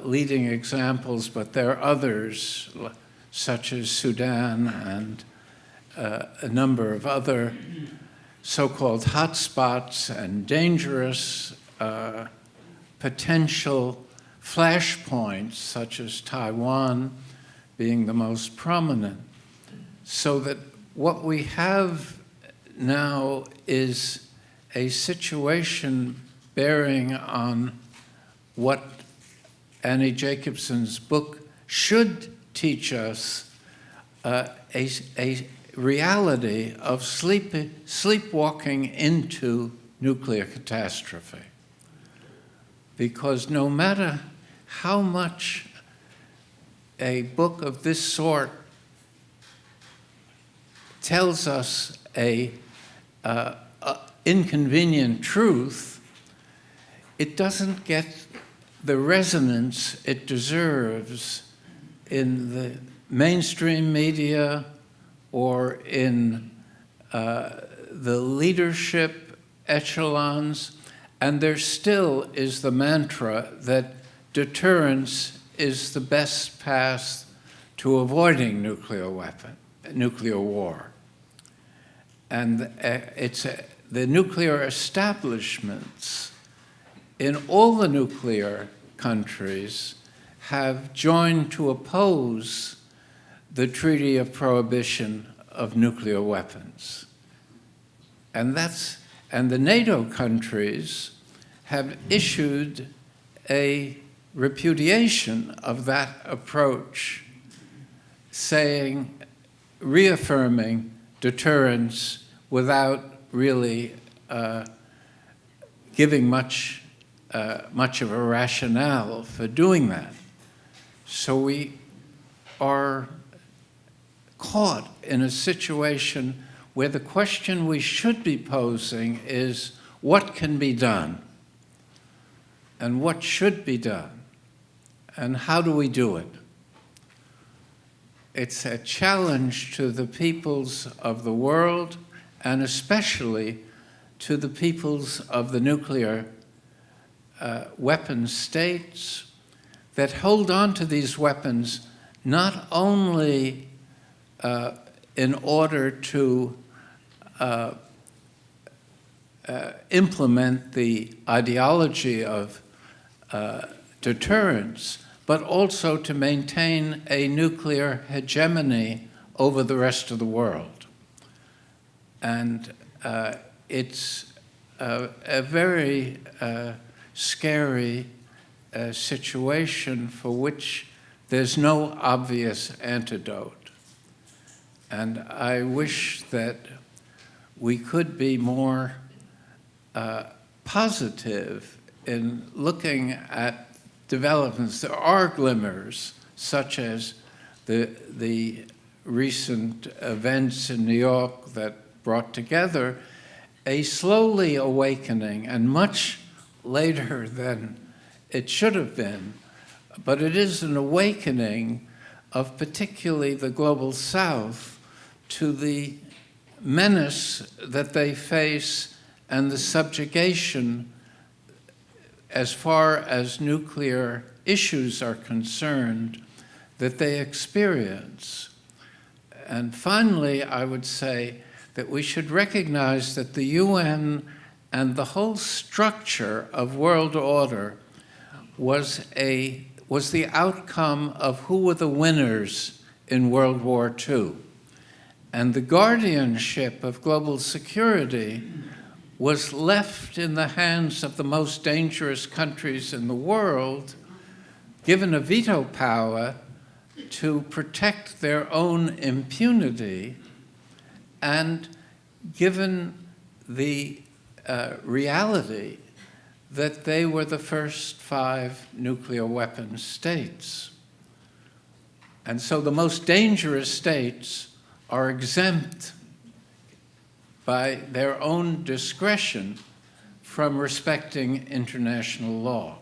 leading examples, but there are others, such as Sudan and a number of other so-called hotspots and dangerous potential flashpoints, such as Taiwan being the most prominent. So that what we have now is a situation bearing on what Annie Jacobsen's book should teach us, a reality of sleepwalking into nuclear catastrophe. Because no matter how much a book of this sort tells us a inconvenient truth, it doesn't get the resonance it deserves in the mainstream media or in the leadership echelons. And there still is the mantra that deterrence is the best path to avoiding nuclear weapons. nuclear war. And the nuclear establishments in all the nuclear countries have joined to oppose the Treaty of Prohibition of Nuclear Weapons. And the NATO countries have issued a repudiation of that approach, reaffirming deterrence without really giving much of a rationale for doing that. So we are caught in a situation where the question we should be posing is, what can be done? And what should be done? And how do we do it? It's a challenge to the peoples of the world, and especially to the peoples of the nuclear weapon states that hold on to these weapons not only in order to implement the ideology of deterrence, but also to maintain a nuclear hegemony over the rest of the world. And it's a very scary situation for which there's no obvious antidote. And I wish that we could be more positive in looking at developments. There are glimmers, such as the recent events in New York that brought together a slowly awakening, and much later than it should have been, but it is an awakening of particularly the global South to the menace that they face and the subjugation as far as nuclear issues are concerned that they experience. And finally, I would say that we should recognize that the UN and the whole structure of world order was the outcome of who were the winners in World War II. And the guardianship of global security was left in the hands of the most dangerous countries in the world, given a veto power to protect their own impunity, and given the reality that they were the first 5 nuclear weapon states. And so the most dangerous states are exempt by their own discretion from respecting international law.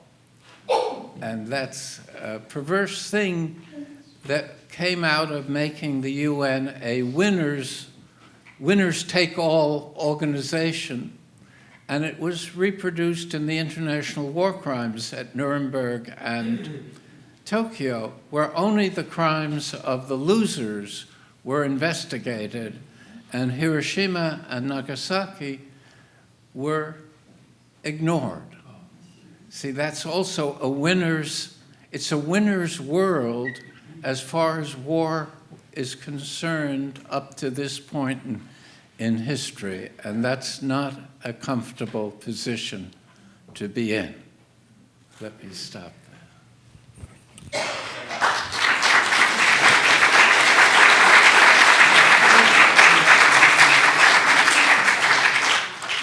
And that's a perverse thing that came out of making the UN a winners-take-all organization. And it was reproduced in the international war crimes at Nuremberg and Tokyo, where only the crimes of the losers were investigated, and Hiroshima and Nagasaki were ignored. See, that's also it's a winner's world as far as war is concerned up to this point in history, and that's not a comfortable position to be in. Let me stop there.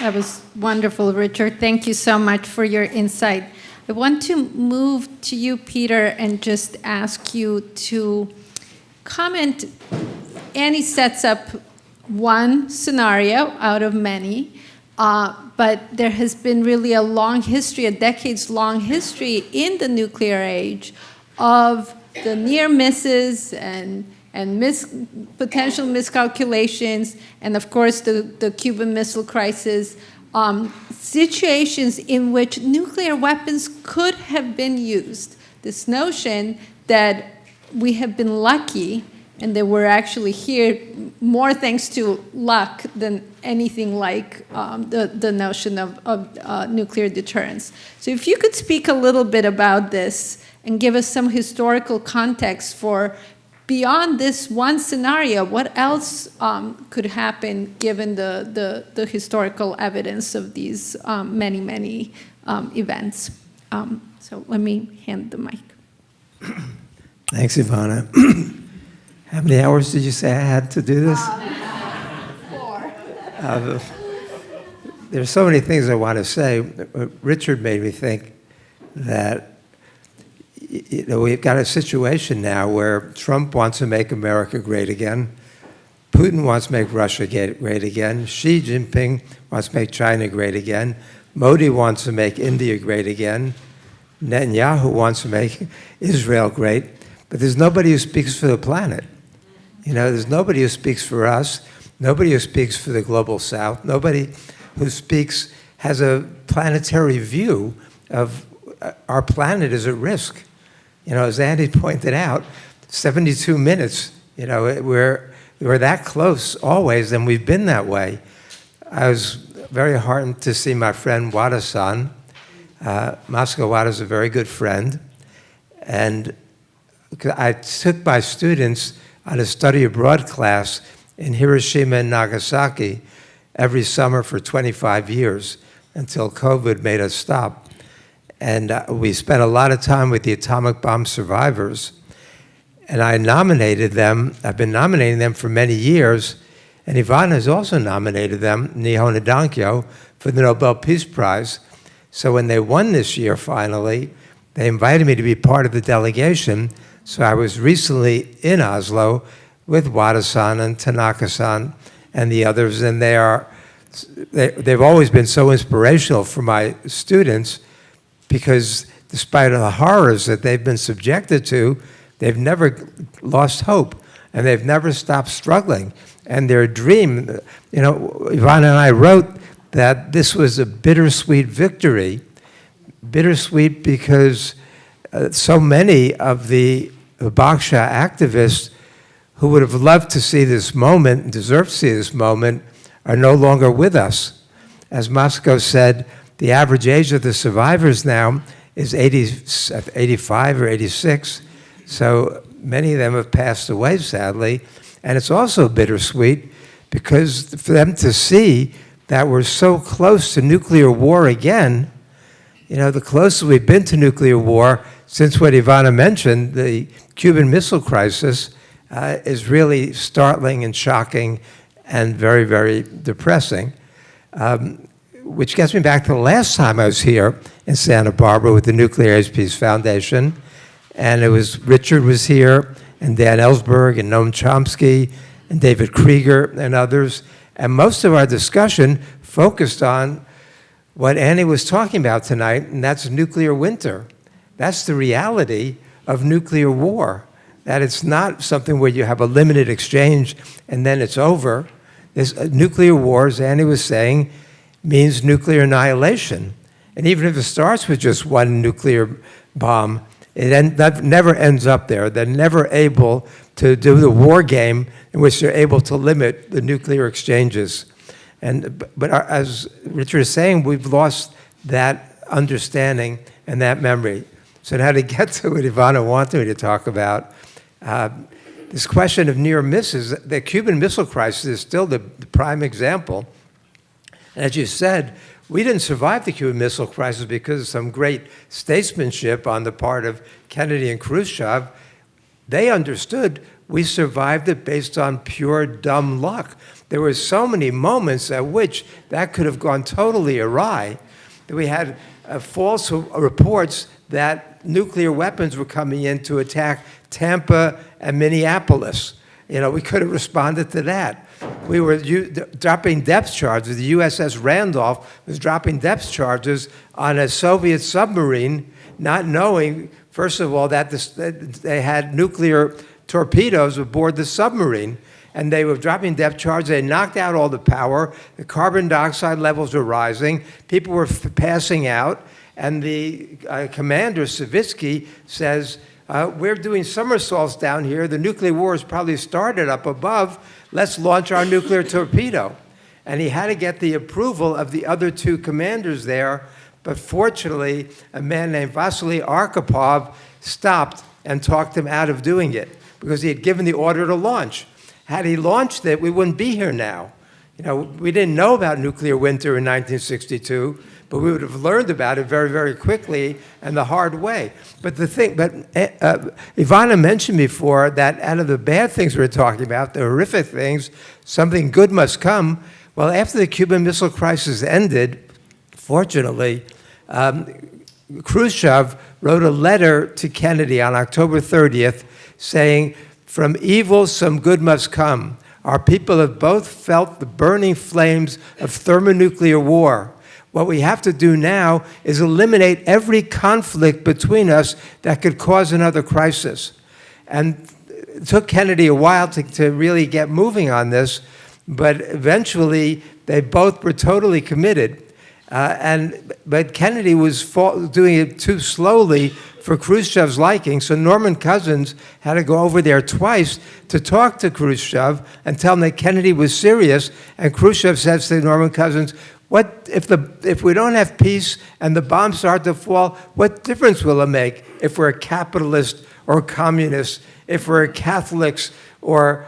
That was wonderful, Richard. Thank you so much for your insight. I want to move to you, Peter, and just ask you to comment. Annie sets up one scenario out of many, but there has been really a long history, a decades-long history in the nuclear age of the near misses and potential miscalculations, and of course the Cuban Missile Crisis, situations in which nuclear weapons could have been used. This notion that we have been lucky And they were actually here more thanks to luck than anything like the notion of nuclear deterrence. So if you could speak a little bit about this and give us some historical context for beyond this one scenario, what else could happen given the historical evidence of these many events? So let me hand the mic. Thanks, Ivana. How many hours did you say I had to do this? 4. There's so many things I want to say. Richard made me think that we've got a situation now where Trump wants to make America great again. Putin wants to make Russia great again. Xi Jinping wants to make China great again. Modi wants to make India great again. Netanyahu wants to make Israel great. But there's nobody who speaks for the planet. There's nobody who speaks for us, nobody who speaks for the global south, nobody who has a planetary view of our planet is at risk. As Andy pointed out, 72 minutes, we're that close always, and we've been that way. I was very heartened to see my friend Wada-san. Moscow Wada is a very good friend. And I took my students on a study abroad class in Hiroshima and Nagasaki every summer for 25 years until COVID made us stop. And we spent a lot of time with the atomic bomb survivors. And I nominated them. I've been nominating them for many years. And Ivana has also nominated them, Nihon Dankyo, for the Nobel Peace Prize. So when they won this year, finally, they invited me to be part of the delegation. So I was recently in Oslo with Wada-san and Tanaka-san and the others, and they've always been so inspirational for my students because despite the horrors that they've been subjected to, they've never lost hope, and they've never stopped struggling. And their dream, Ivana and I wrote that this was a bittersweet victory. Bittersweet because so many of the Baksha activists who would have loved to see this moment, and deserve to see this moment, are no longer with us. As Moscow said, the average age of the survivors now is 85 or 86. So many of them have passed away, sadly. And it's also bittersweet because for them to see that we're so close to nuclear war again, the closest we've been to nuclear war since what Ivana mentioned, the Cuban Missile Crisis, is really startling and shocking and very, very depressing. Which gets me back to the last time I was here in Santa Barbara with the Nuclear Age Peace Foundation. And Richard was here, and Dan Ellsberg, and Noam Chomsky, and David Krieger, and others. And most of our discussion focused on what Annie was talking about tonight, and that's nuclear winter. That's the reality of nuclear war, that it's not something where you have a limited exchange and then it's over. Nuclear war, as Annie was saying, means nuclear annihilation. And even if it starts with just one nuclear bomb, that never ends up there. They're never able to do the war game in which they're able to limit the nuclear exchanges. But as Richard is saying, we've lost that understanding and that memory. So now to get to what Ivana wanted me to talk about, this question of near misses, the Cuban Missile Crisis is still the prime example. And as you said, we didn't survive the Cuban Missile Crisis because of some great statesmanship on the part of Kennedy and Khrushchev. They understood we survived it based on pure dumb luck. There were so many moments at which that could have gone totally awry. That we had false reports that nuclear weapons were coming in to attack Tampa and Minneapolis. We could have responded to that. We were dropping depth charges. The USS Randolph was dropping depth charges on a Soviet submarine, not knowing, first of all, that they had nuclear torpedoes aboard the submarine, and they were dropping depth charges. They knocked out all the power. The carbon dioxide levels were rising. People were passing out, and the commander, Savitsky, says, we're doing somersaults down here. The nuclear war has probably started up above. Let's launch our nuclear torpedo. And he had to get the approval of the other two commanders there. But fortunately, a man named Vasily Arkhipov stopped and talked him out of doing it because he had given the order to launch. Had he launched it, we wouldn't be here now. You know, we didn't know about nuclear winter in 1962, but we would have learned about it very, very quickly and the hard way. But Ivana mentioned before that out of the bad things we're talking about, the horrific things, something good must come. Well, after the Cuban Missile Crisis ended, fortunately, Khrushchev wrote a letter to Kennedy on October 30th saying, "From evil some good must come. Our people have both felt the burning flames of thermonuclear war. What we have to do now is eliminate every conflict between us that could cause another crisis." And it took Kennedy a while to really get moving on this, but eventually they both were totally committed. But Kennedy was doing it too slowly for Khrushchev's liking, so Norman Cousins had to go over there twice to talk to Khrushchev and tell him that Kennedy was serious. And Khrushchev says to Norman Cousins, "What if we don't have peace and the bombs start to fall? What difference will it make if we're capitalist or communists, if we're Catholics or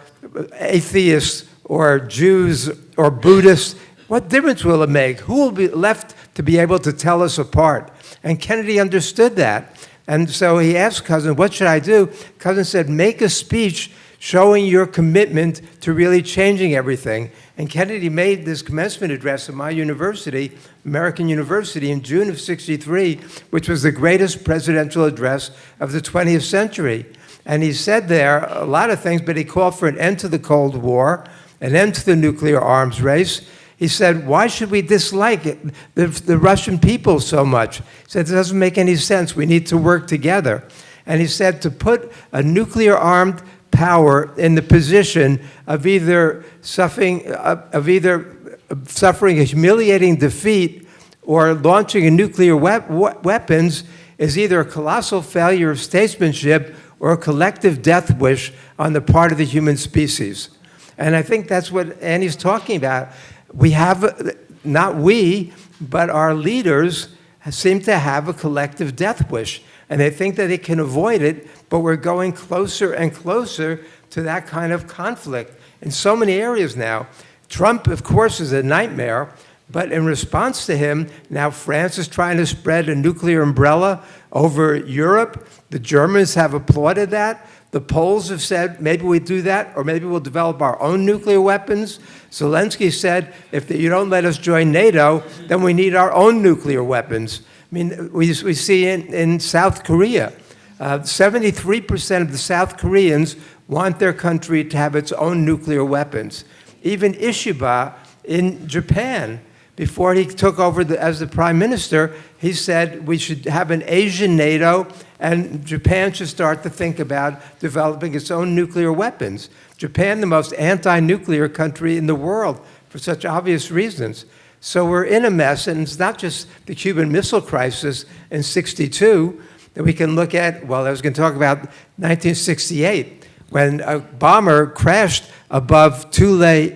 atheists or Jews or Buddhists? What difference will it make? Who will be left to be able to tell us apart?" And Kennedy understood that. And so he asked Cousins, "What should I do?" Cousins said, "Make a speech showing your commitment to really changing everything." And Kennedy made this commencement address at my university, American University, in June of '63, which was the greatest presidential address of the 20th century. And he said there a lot of things, but he called for an end to the Cold War, an end to the nuclear arms race. He said, "Why should we dislike the Russian people so much?" He said, "It doesn't make any sense. We need to work together." And he said to put a nuclear-armed power in the position of either suffering a humiliating defeat or launching a nuclear weapons is either a colossal failure of statesmanship or a collective death wish on the part of the human species. And I think that's what Annie's talking about. We have, not we, but our leaders seem to have a collective death wish. And they think that they can avoid it, but we're going closer and closer to that kind of conflict in so many areas now. Trump, of course, is a nightmare, but in response to him, now France is trying to spread a nuclear umbrella over Europe. The Germans have applauded that. The Poles have said, maybe we do that, or maybe we'll develop our own nuclear weapons. Zelensky said, if you don't let us join NATO, then we need our own nuclear weapons. I mean, we see in South Korea, 73% of the South Koreans want their country to have its own nuclear weapons. Even Ishiba in Japan, before he took over as the prime minister, he said we should have an Asian NATO and Japan should start to think about developing its own nuclear weapons. Japan, the most anti-nuclear country in the world for such obvious reasons. So we're in a mess, and it's not just the Cuban Missile Crisis in '62 that we can look at. Well, I was going to talk about 1968, when a bomber crashed above Thule,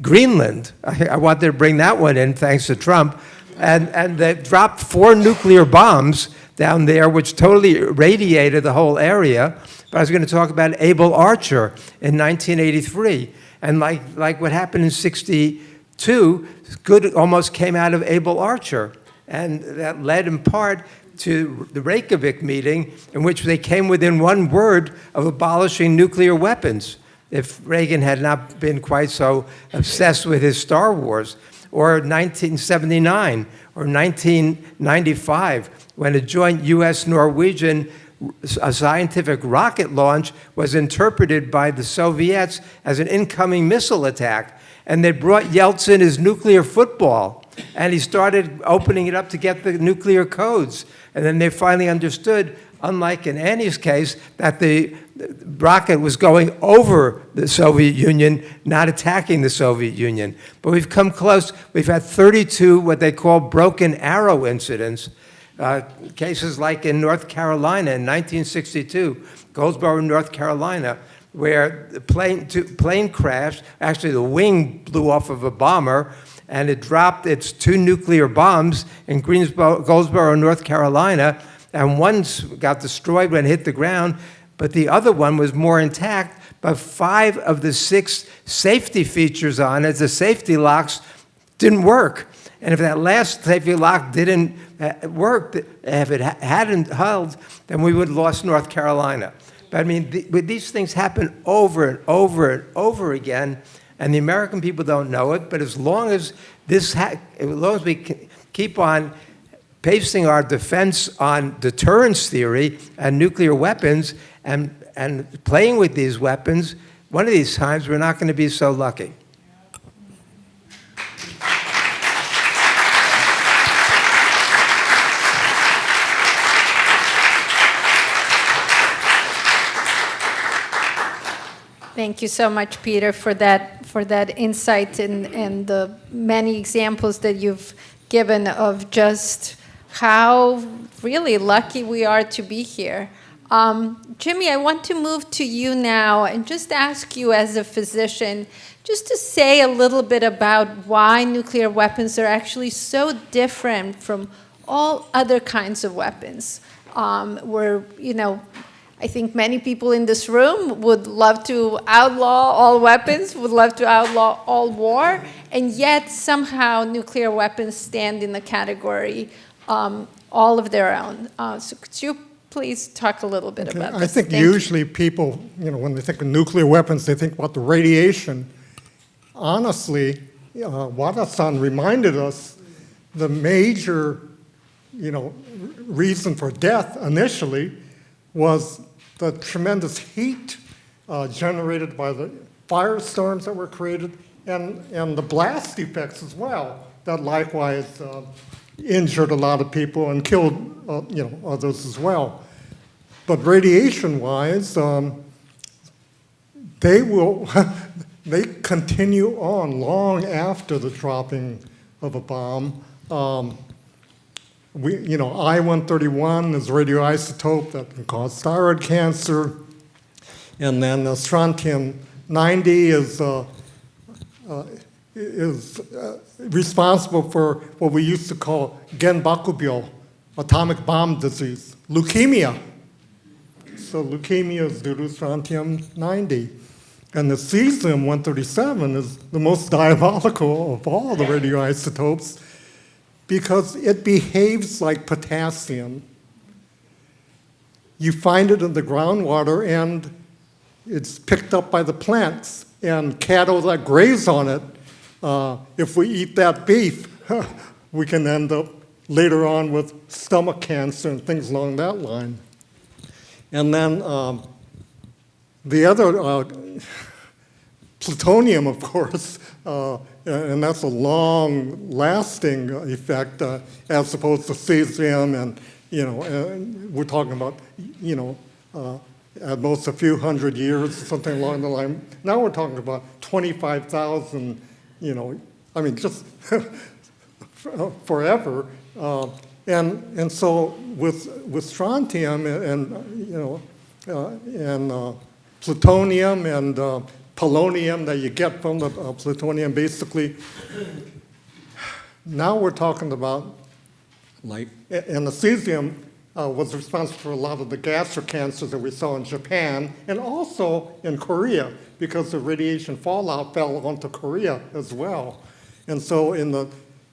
Greenland. I wanted to bring that one in, thanks to Trump. And they dropped 4 nuclear bombs down there, which totally irradiated the whole area. But I was going to talk about Able Archer in 1983. And like what happened in '62, good almost came out of Able Archer. And that led in part to the Reykjavik meeting, in which they came within one word of abolishing nuclear weapons, if Reagan had not been quite so obsessed with his Star Wars. Or 1979 or 1995, when a joint US-Norwegian scientific rocket launch was interpreted by the Soviets as an incoming missile attack. And they brought Yeltsin his nuclear football, and he started opening it up to get the nuclear codes. And then they finally understood, unlike in Annie's case, that the rocket was going over the Soviet Union, not attacking the Soviet Union. But we've come close. We've had 32 what they call broken arrow incidents. Cases like in North Carolina in 1962, Goldsboro, North Carolina, where the plane crashed. Actually, the wing blew off of a bomber, and it dropped its 2 nuclear bombs in Goldsboro, North Carolina, and one got destroyed when it hit the ground, but the other one was more intact, but 5 of the 6 safety features on it, the safety locks, didn't work. And if that last safety lock didn't work, if it hadn't held, then we would have lost North Carolina. But I mean, these things happen over and over and over again, and the American people don't know it. But as long as we keep on basing our defense on deterrence theory and nuclear weapons and playing with these weapons, one of these times we're not going to be so lucky. Thank you so much, Peter, for that insight and the many examples that you've given of just how really lucky we are to be here. Jimmy, I want to move to you now and just ask you as a physician just to say a little bit about why nuclear weapons are actually so different from all other kinds of weapons. I think many people in this room would love to outlaw all weapons, would love to outlaw all war, and yet somehow nuclear weapons stand in the category all of their own. So could you please talk a little bit about this? I think usually people, when they think of nuclear weapons, they think about the radiation. Honestly, Wada-san reminded us the major, reason for death initially was the tremendous heat generated by the firestorms that were created and the blast effects as well that likewise injured a lot of people and killed others as well. But radiation-wise, they continue on long after the dropping of a bomb. I-131 is a radioisotope that can cause thyroid cancer, and then strontium-90 is responsible for what we used to call genbakubyo, atomic bomb disease, leukemia. So leukemia is due to strontium-90. And the cesium-137 is the most diabolical of all the radioisotopes because it behaves like potassium. You find it in the groundwater and it's picked up by the plants and cattle that graze on it. If we eat that beef, we can end up later on with stomach cancer and things along that line. And then the other, plutonium, of course, and that's a long-lasting effect as opposed to cesium, and we're talking about at most a few hundred years, something along the line. Now we're talking about 25,000. Just forever. And so with strontium and plutonium and polonium that you get from the plutonium, basically, now we're talking about, and the cesium was responsible for a lot of the gastric cancers that we saw in Japan and also in Korea because the radiation fallout fell onto Korea as well. And so in the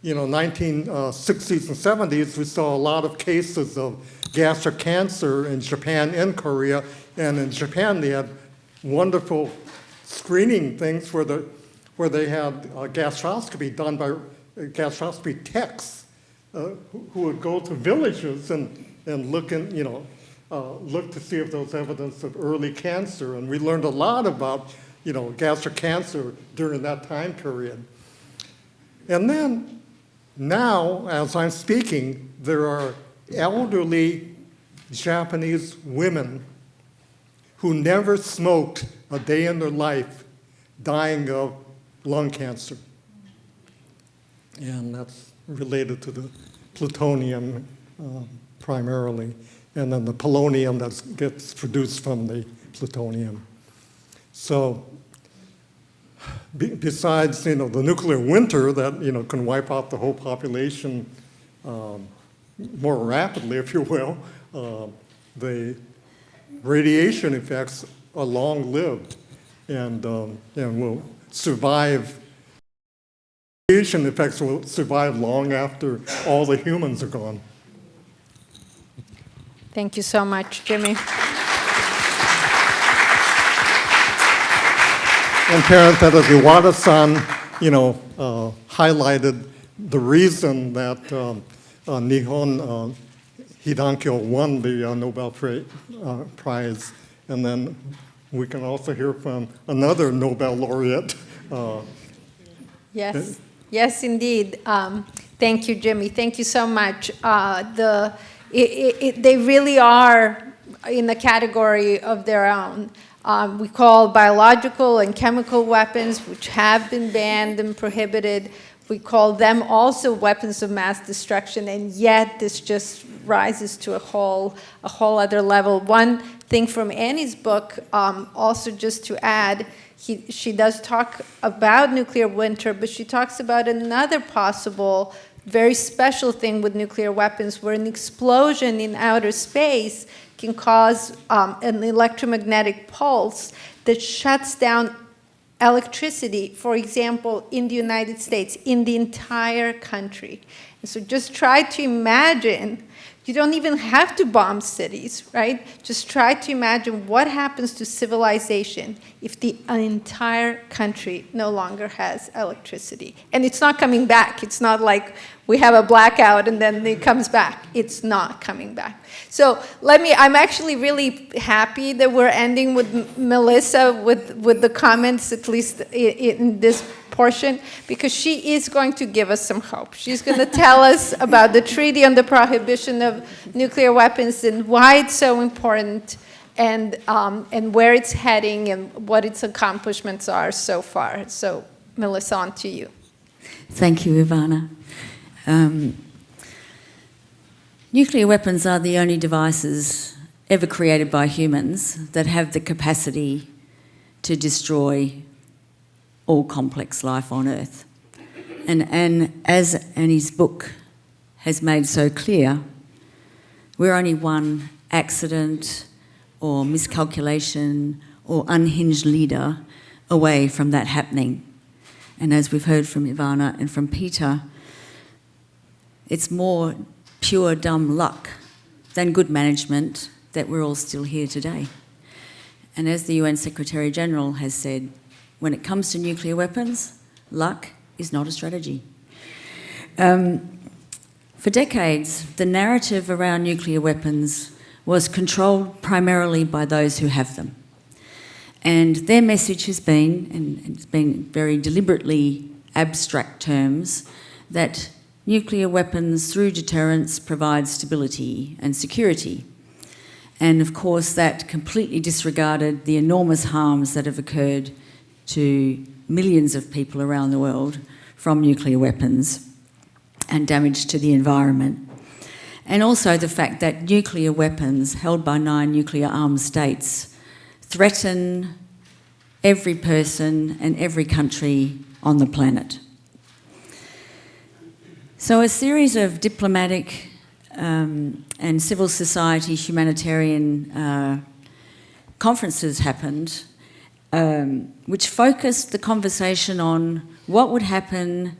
1960s and 70s, we saw a lot of cases of gastric cancer in Japan and Korea. And in Japan, they had wonderful screening things where they had gastroscopy done by gastroscopy techs who would go to villages and look to see if there was evidence of early cancer. And we learned a lot about gastric cancer during that time period. And then now, as I'm speaking, there are elderly Japanese women who never smoked a day in their life dying of lung cancer. And that's related to the plutonium primarily, and then the polonium that gets produced from the plutonium. So besides, the nuclear winter that, can wipe out the whole population more rapidly, if you will, the radiation effects are long-lived and will survive. Radiation effects will survive long after all the humans are gone. Thank you so much, Jimmy. And parenthetically, Ivana-san, highlighted the reason that Nihon Hidankyo won the Nobel Prize. And then we can also hear from another Nobel laureate. Yes, yes, indeed. Thank you, Jimmy. Thank you so much. They really are in a category of their own. We call biological and chemical weapons, which have been banned and prohibited. We call them also weapons of mass destruction, and yet this just rises to a whole other level. One thing from Annie's book, also just to add, she does talk about nuclear winter, but she talks about another possible very special thing with nuclear weapons, where an explosion in outer space can cause an electromagnetic pulse that shuts down electricity, for example, in the United States, in the entire country. And so just try to imagine, you don't even have to bomb cities, right? Just try to imagine what happens to civilization if the entire country no longer has electricity. And it's not coming back. It's not like we have a blackout and then it comes back. It's not coming back. So I'm actually really happy that we're ending with Melissa with the comments, at least in this portion, because she is going to give us some hope. She's going to tell us about the Treaty on the Prohibition of Nuclear Weapons and why it's so important, and where it's heading and what its accomplishments are so far. So, Melissa, on to you. Thank you, Ivana. Nuclear weapons are the only devices ever created by humans that have the capacity to destroy all complex life on Earth. And as Annie's book has made so clear, we're only one accident or miscalculation or unhinged leader away from that happening. And as we've heard from Ivana and from Peter, it's more pure dumb luck than good management that we're all still here today. And as the UN Secretary General has said, when it comes to nuclear weapons, luck is not a strategy. For decades, the narrative around nuclear weapons was controlled primarily by those who have them. And their message has been, and it's been very deliberately abstract terms, that nuclear weapons through deterrence provide stability and security. And of course, that completely disregarded the enormous harms that have occurred to millions of people around the world from nuclear weapons and damage to the environment. And also the fact that nuclear weapons held by 9 nuclear-armed states threaten every person and every country on the planet. So a series of diplomatic and civil society humanitarian conferences happened, which focused the conversation on what would happen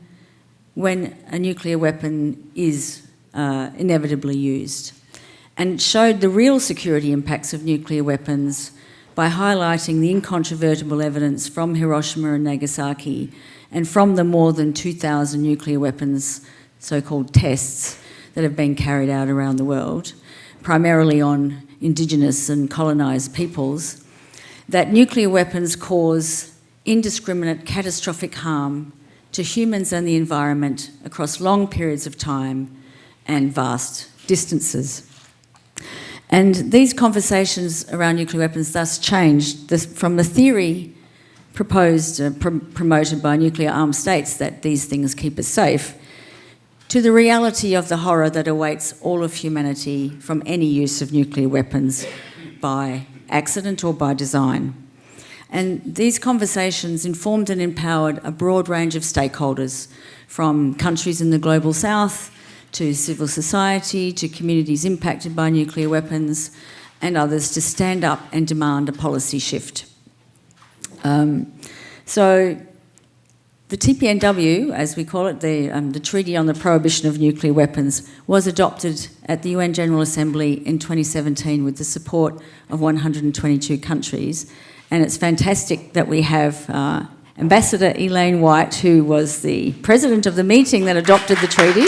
when a nuclear weapon is inevitably used, and showed the real security impacts of nuclear weapons by highlighting the incontrovertible evidence from Hiroshima and Nagasaki and from the more than 2,000 nuclear weapons so-called tests that have been carried out around the world, primarily on indigenous and colonised peoples, that nuclear weapons cause indiscriminate catastrophic harm to humans and the environment across long periods of time and vast distances. And these conversations around nuclear weapons thus changed from the theory proposed, promoted by nuclear-armed states that these things keep us safe, to the reality of the horror that awaits all of humanity from any use of nuclear weapons by accident or by design. And these conversations informed and empowered a broad range of stakeholders, from countries in the global south to civil society to communities impacted by nuclear weapons and others, to stand up and demand a policy shift. So the TPNW, as we call it, the Treaty on the Prohibition of Nuclear Weapons, was adopted at the UN General Assembly in 2017 with the support of 122 countries. And it's fantastic that we have Ambassador Elaine White, who was the president of the meeting that adopted the treaty.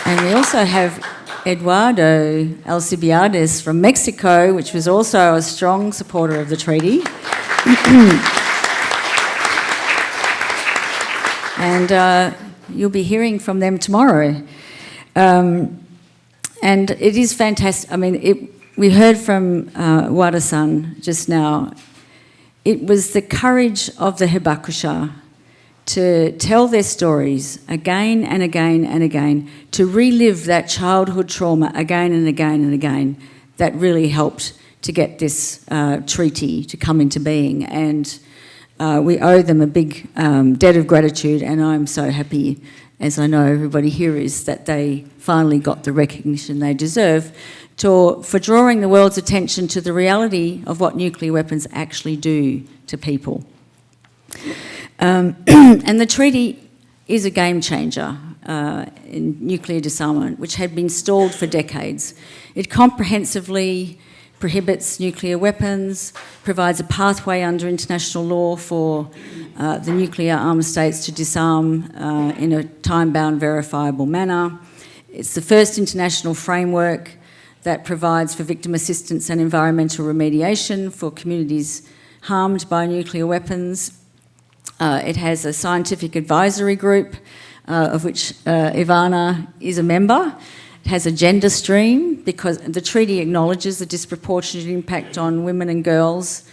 And we also have Eduardo Alcibiades from Mexico, which was also a strong supporter of the treaty. And you'll be hearing from them tomorrow. And it is fantastic. I mean, we heard from Wada-san just now. It was the courage of the hibakusha to tell their stories again and again and again, to relive that childhood trauma again and again and again, that really helped to get this treaty to come into being. And we owe them a big debt of gratitude, and I'm so happy, as I know everybody here is, that they finally got the recognition they deserve for drawing the world's attention to the reality of what nuclear weapons actually do to people. And the treaty is a game changer in nuclear disarmament, which had been stalled for decades. It comprehensively prohibits nuclear weapons, provides a pathway under international law for the nuclear armed states to disarm in a time-bound, verifiable manner. It's the first international framework that provides for victim assistance and environmental remediation for communities harmed by nuclear weapons. It has a scientific advisory group, of which Ivana is a member. It has a gender stream, because the treaty acknowledges the disproportionate impact on women and girls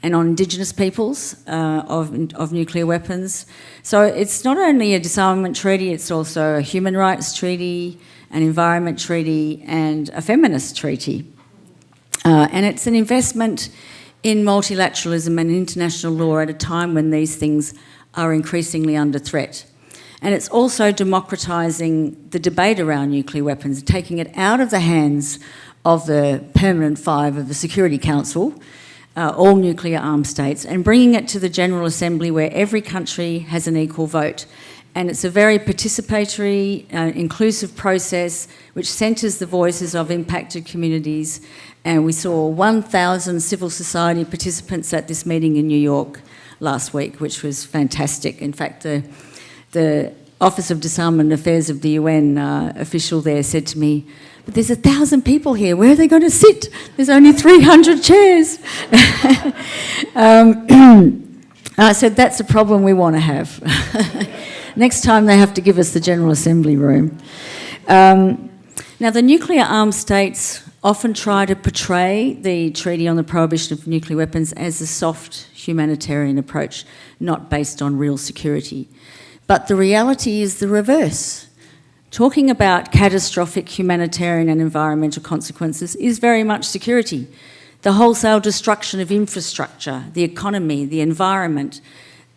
and on Indigenous peoples of nuclear weapons. So it's not only a disarmament treaty, it's also a human rights treaty, an environment treaty, and a feminist treaty. And it's an investment in multilateralism and international law at a time when these things are increasingly under threat. And it's also democratising the debate around nuclear weapons, taking it out of the hands of the permanent five of the Security Council, all nuclear armed states, and bringing it to the General Assembly where every country has an equal vote. And it's a very participatory, inclusive process which centres the voices of impacted communities. And we saw 1,000 civil society participants at this meeting in New York last week, which was fantastic. In fact, the Office of Disarmament Affairs of the UN official there said to me, "But there's 1,000 people here, where are they going to sit? There's only 300 chairs." I said, that's a problem we want to have. Next time they have to give us the General Assembly room. Now, the nuclear armed states often try to portray the Treaty on the Prohibition of Nuclear Weapons as a soft humanitarian approach, not based on real security. But the reality is the reverse. Talking about catastrophic humanitarian and environmental consequences is very much security. The wholesale destruction of infrastructure, the economy, the environment,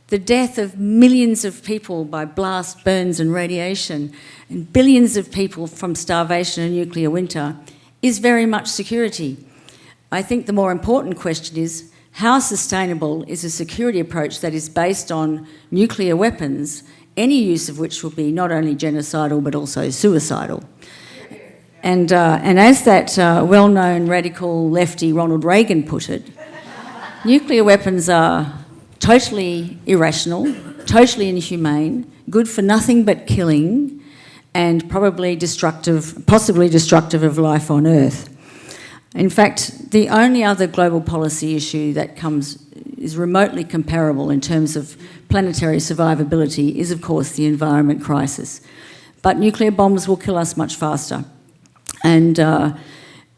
the death of millions of people by blast, burns and radiation, and billions of people from starvation and nuclear winter is very much security. I think the more important question is, how sustainable is a security approach that is based on nuclear weapons, any use of which will be not only genocidal but also suicidal? And as that well-known radical lefty Ronald Reagan put it, nuclear weapons are totally irrational, totally inhumane, good for nothing but killing, and probably destructive, possibly destructive of life on Earth. In fact, the only other global policy issue that is remotely comparable in terms of planetary survivability is, of course, the environment crisis. But nuclear bombs will kill us much faster. And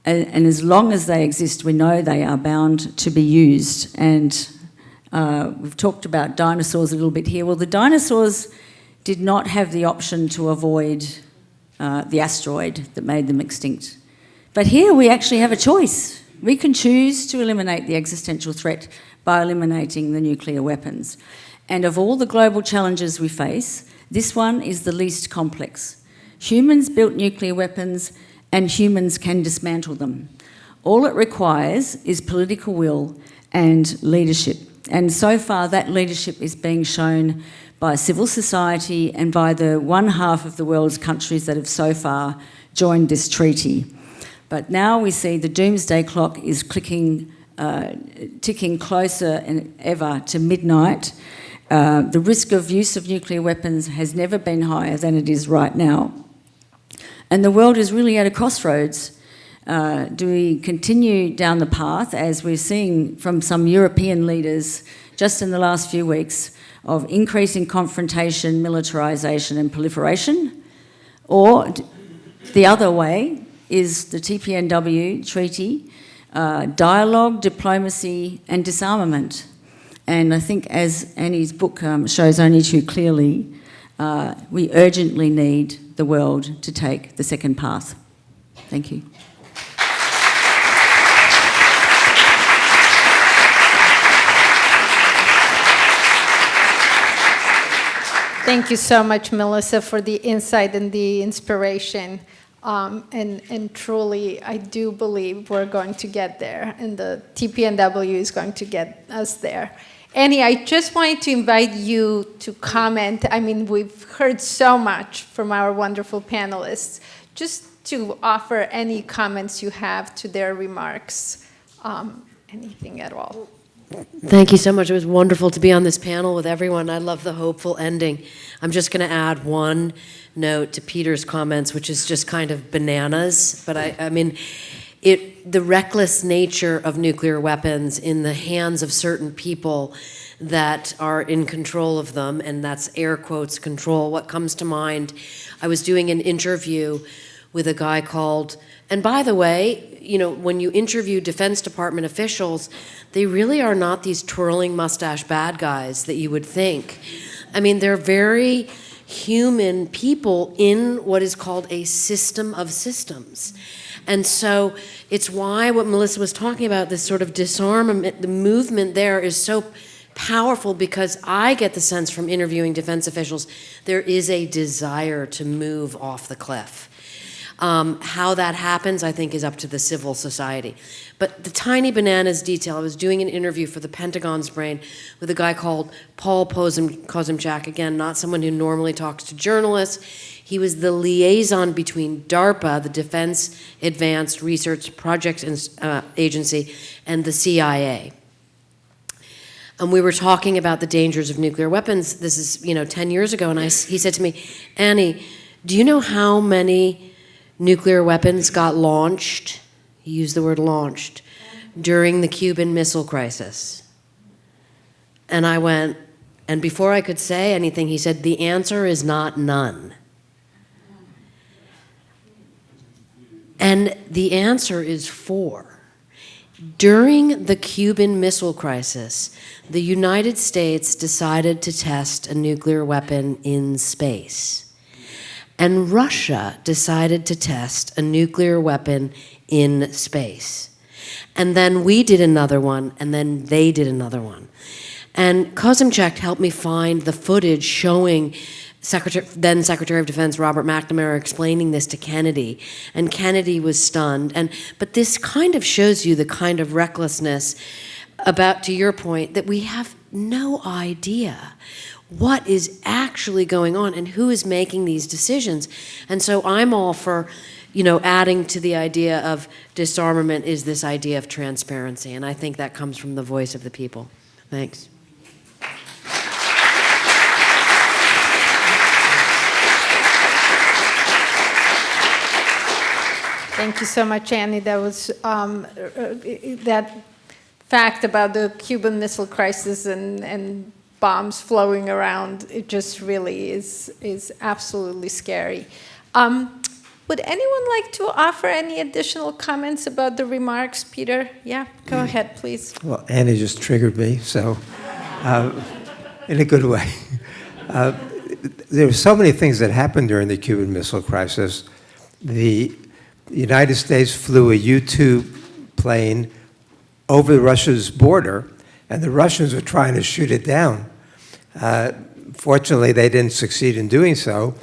as long as they exist, we know they are bound to be used. And We've talked about dinosaurs a little bit here. Well, the dinosaurs did not have the option to avoid the asteroid that made them extinct. But here we actually have a choice. We can choose to eliminate the existential threat by eliminating the nuclear weapons. And of all the global challenges we face, this one is the least complex. Humans built nuclear weapons and humans can dismantle them. All it requires is political will and leadership. And so far that leadership is being shown by civil society and by the one half of the world's countries that have so far joined this treaty. But now we see the doomsday clock is ticking closer than ever to midnight. The risk of use of nuclear weapons has never been higher than it is right now. And the world is really at a crossroads. Do we continue down the path, as we're seeing from some European leaders just in the last few weeks, of increasing confrontation, militarisation and proliferation? Or the other way is the TPNW treaty, dialogue, diplomacy and disarmament. And I think, as Annie's book shows only too clearly, we urgently need the world to take the second path. Thank you. Thank you so much, Melissa, for the insight and the inspiration. And truly, I do believe we're going to get there, and the TPNW is going to get us there. Annie, I just wanted to invite you to comment. I mean, we've heard so much from our wonderful panelists. Just to offer any comments you have to their remarks, anything at all. Thank you so much. It was wonderful to be on this panel with everyone. I love the hopeful ending. I'm just going to add one note to Peter's comments, which is just kind of bananas. But I mean, the reckless nature of nuclear weapons in the hands of certain people that are in control of them, and that's air quotes control. What comes to mind, I was doing an interview with a guy called, and by the way, you know, when you interview Defense Department officials, they really are not these twirling mustache bad guys that you would think. I mean, they're very human people in what is called a system of systems. And so it's why what Melissa was talking about, this sort of disarmament, the movement there is so powerful, because I get the sense from interviewing defense officials, there is a desire to move off the cliff. How that happens, I think, is up to the civil society. But the tiny bananas detail, I was doing an interview for the Pentagon's Brain with a guy called Paul Kozimchak, again, not someone who normally talks to journalists. He was the liaison between DARPA, the Defense Advanced Research Projects Agency, and the CIA. And we were talking about the dangers of nuclear weapons. This is, 10 years ago, and he said to me, Annie, do you know how many nuclear weapons got launched? He used the word launched during the Cuban Missile Crisis. And I went, and before I could say anything, he said, the answer is not none. And the answer is 4. During the Cuban Missile Crisis, the United States decided to test a nuclear weapon in space. And Russia decided to test a nuclear weapon in space. And then we did another one, and then they did another one. And Kozimchak helped me find the footage showing then Secretary of Defense Robert McNamara explaining this to Kennedy, and Kennedy was stunned. But this kind of shows you the kind of recklessness about, to your point, that we have no idea what is actually going on and who is making these decisions. And so I'm all for, adding to the idea of disarmament is this idea of transparency, and I think that comes from the voice of the people. Thanks. Thank you so much, Annie. That was that fact about the Cuban Missile Crisis and bombs flowing around. It just really is absolutely scary. Would anyone like to offer any additional comments about the remarks, Peter? Yeah, go ahead, please. Well, Annie just triggered me, so in a good way. There were so many things that happened during the Cuban Missile Crisis. The United States flew a U-2 plane over Russia's border, and the Russians were trying to shoot it down. Fortunately, they didn't succeed in doing so,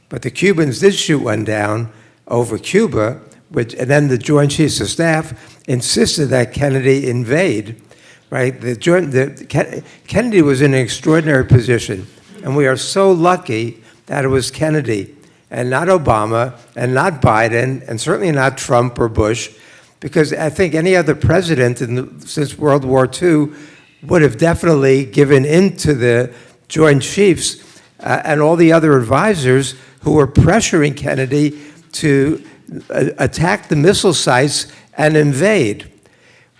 but the Cubans did shoot one down over Cuba, and then the Joint Chiefs of Staff insisted that Kennedy invade. Right? Kennedy was in an extraordinary position, and we are so lucky that it was Kennedy and not Obama and not Biden and certainly not Trump or Bush, because I think any other president since World War II would have definitely given in to the Joint Chiefs and all the other advisors who were pressuring Kennedy to attack the missile sites and invade.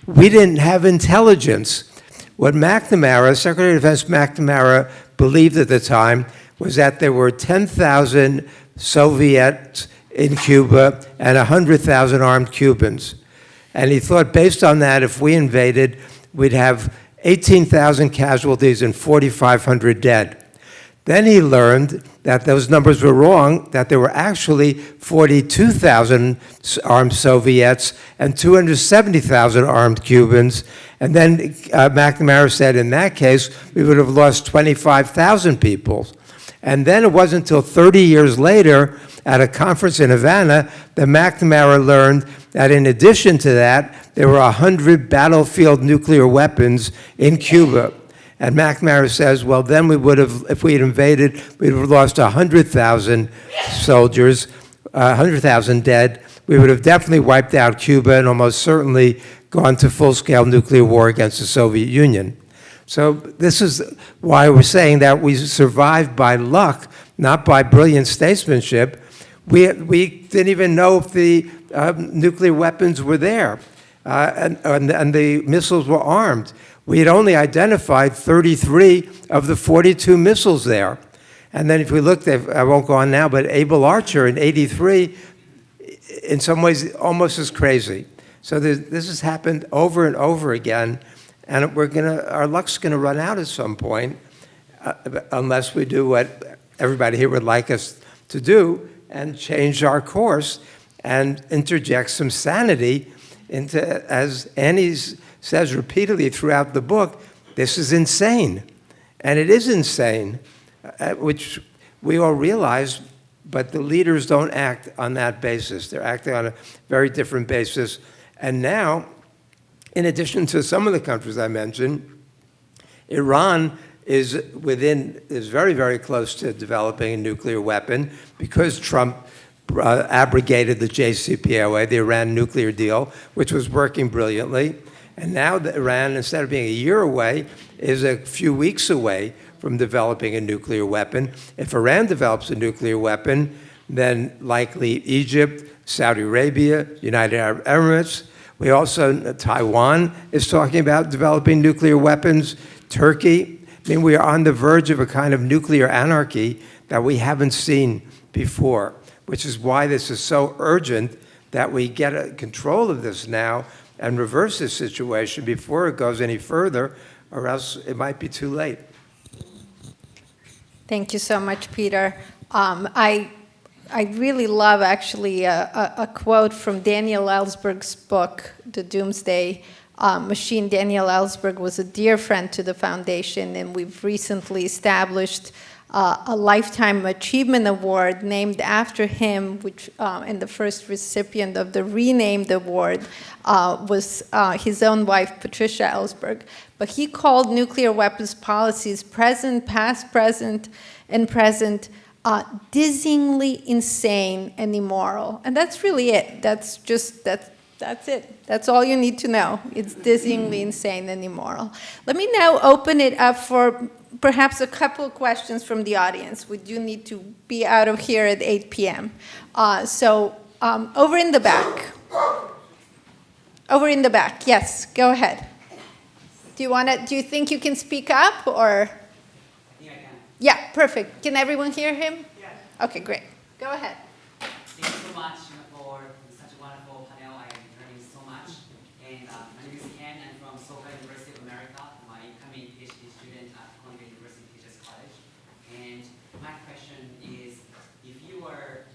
We didn't have intelligence. What McNamara, Secretary of Defense McNamara, believed at the time was that there were 10,000 Soviets in Cuba and 100,000 armed Cubans. And he thought, based on that, if we invaded, we'd have 18,000 casualties and 4,500 dead. Then he learned that those numbers were wrong, that there were actually 42,000 armed Soviets and 270,000 armed Cubans. And then McNamara said, in that case, we would have lost 25,000 people. And then it wasn't until 30 years later, at a conference in Havana, that McNamara learned that in addition to that, there were 100 battlefield nuclear weapons in Cuba. And McNamara says, well, then we would have, if we had invaded, we would have lost 100,000 soldiers, 100,000 dead. We would have definitely wiped out Cuba and almost certainly gone to full-scale nuclear war against the Soviet Union. So this is why we're saying that we survived by luck, not by brilliant statesmanship. We didn't even know if the nuclear weapons were there, and the missiles were armed. We had only identified 33 of the 42 missiles there. And then if we looked at, I won't go on now, but Able Archer in '83, in some ways almost as crazy. So this has happened over and over again, and our luck's gonna run out at some point, unless we do what everybody here would like us to do, and change our course and interject some sanity into, as Annie says repeatedly throughout the book, this is insane. And it is insane, which we all realize, but the leaders don't act on that basis. They're acting on a very different basis. And now, in addition to some of the countries I mentioned, Iran is very, very close to developing a nuclear weapon because Trump abrogated the JCPOA, the Iran nuclear deal, which was working brilliantly. And now Iran, instead of being a year away, is a few weeks away from developing a nuclear weapon. If Iran develops a nuclear weapon, then likely Egypt, Saudi Arabia, United Arab Emirates. We also, Taiwan is talking about developing nuclear weapons, Turkey. I mean, we are on the verge of a kind of nuclear anarchy that we haven't seen before, which is why this is so urgent that we get control of this now and reverse this situation before it goes any further, or else it might be too late. Thank you so much, Peter. I really love, actually, a quote from Daniel Ellsberg's book, The Doomsday Machine. Daniel Ellsberg was a dear friend to the foundation, and we've recently established a Lifetime Achievement Award named after him, which, and the first recipient of the renamed award was his own wife, Patricia Ellsberg. But he called nuclear weapons policies, present, past, present, and present, dizzyingly insane and immoral. And that's really it. That's it. That's all you need to know. It's dizzyingly insane and immoral. Let me now open it up for perhaps a couple of questions from the audience. We do need to be out of here at 8 p.m. So over in the back. Over in the back, yes, go ahead. Do you think you can speak up, or? Yeah, I can. Yeah, perfect. Can everyone hear him? Yes. Okay, great. Go ahead. Thank you so much for such a wonderful panel. I am learning so much. And my name is Ken. I'm from Soka, University of America. My incoming PhD student at Columbia University Teachers College. And my question is, if you were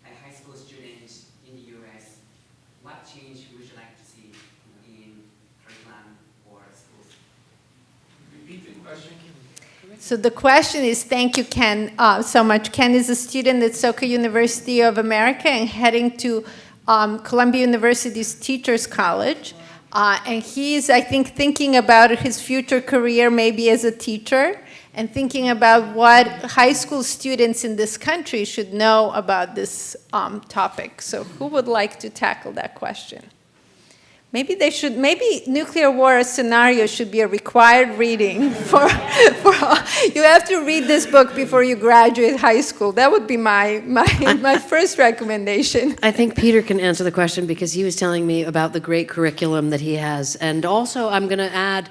a high school student in the US, what change would you like to see in curriculum or schools? Repeat the question. So the question is, thank you, Ken, so much. Ken is a student at Soka University of America and heading to Columbia University's Teachers College. And he's, I think, thinking about his future career maybe as a teacher and thinking about what high school students in this country should know about this topic. So who would like to tackle that question? Maybe nuclear war scenario should be a required reading for all. You have to read this book before you graduate high school. That would be my first recommendation. I think Peter can answer the question because he was telling me about the great curriculum that he has. And also I'm going to add,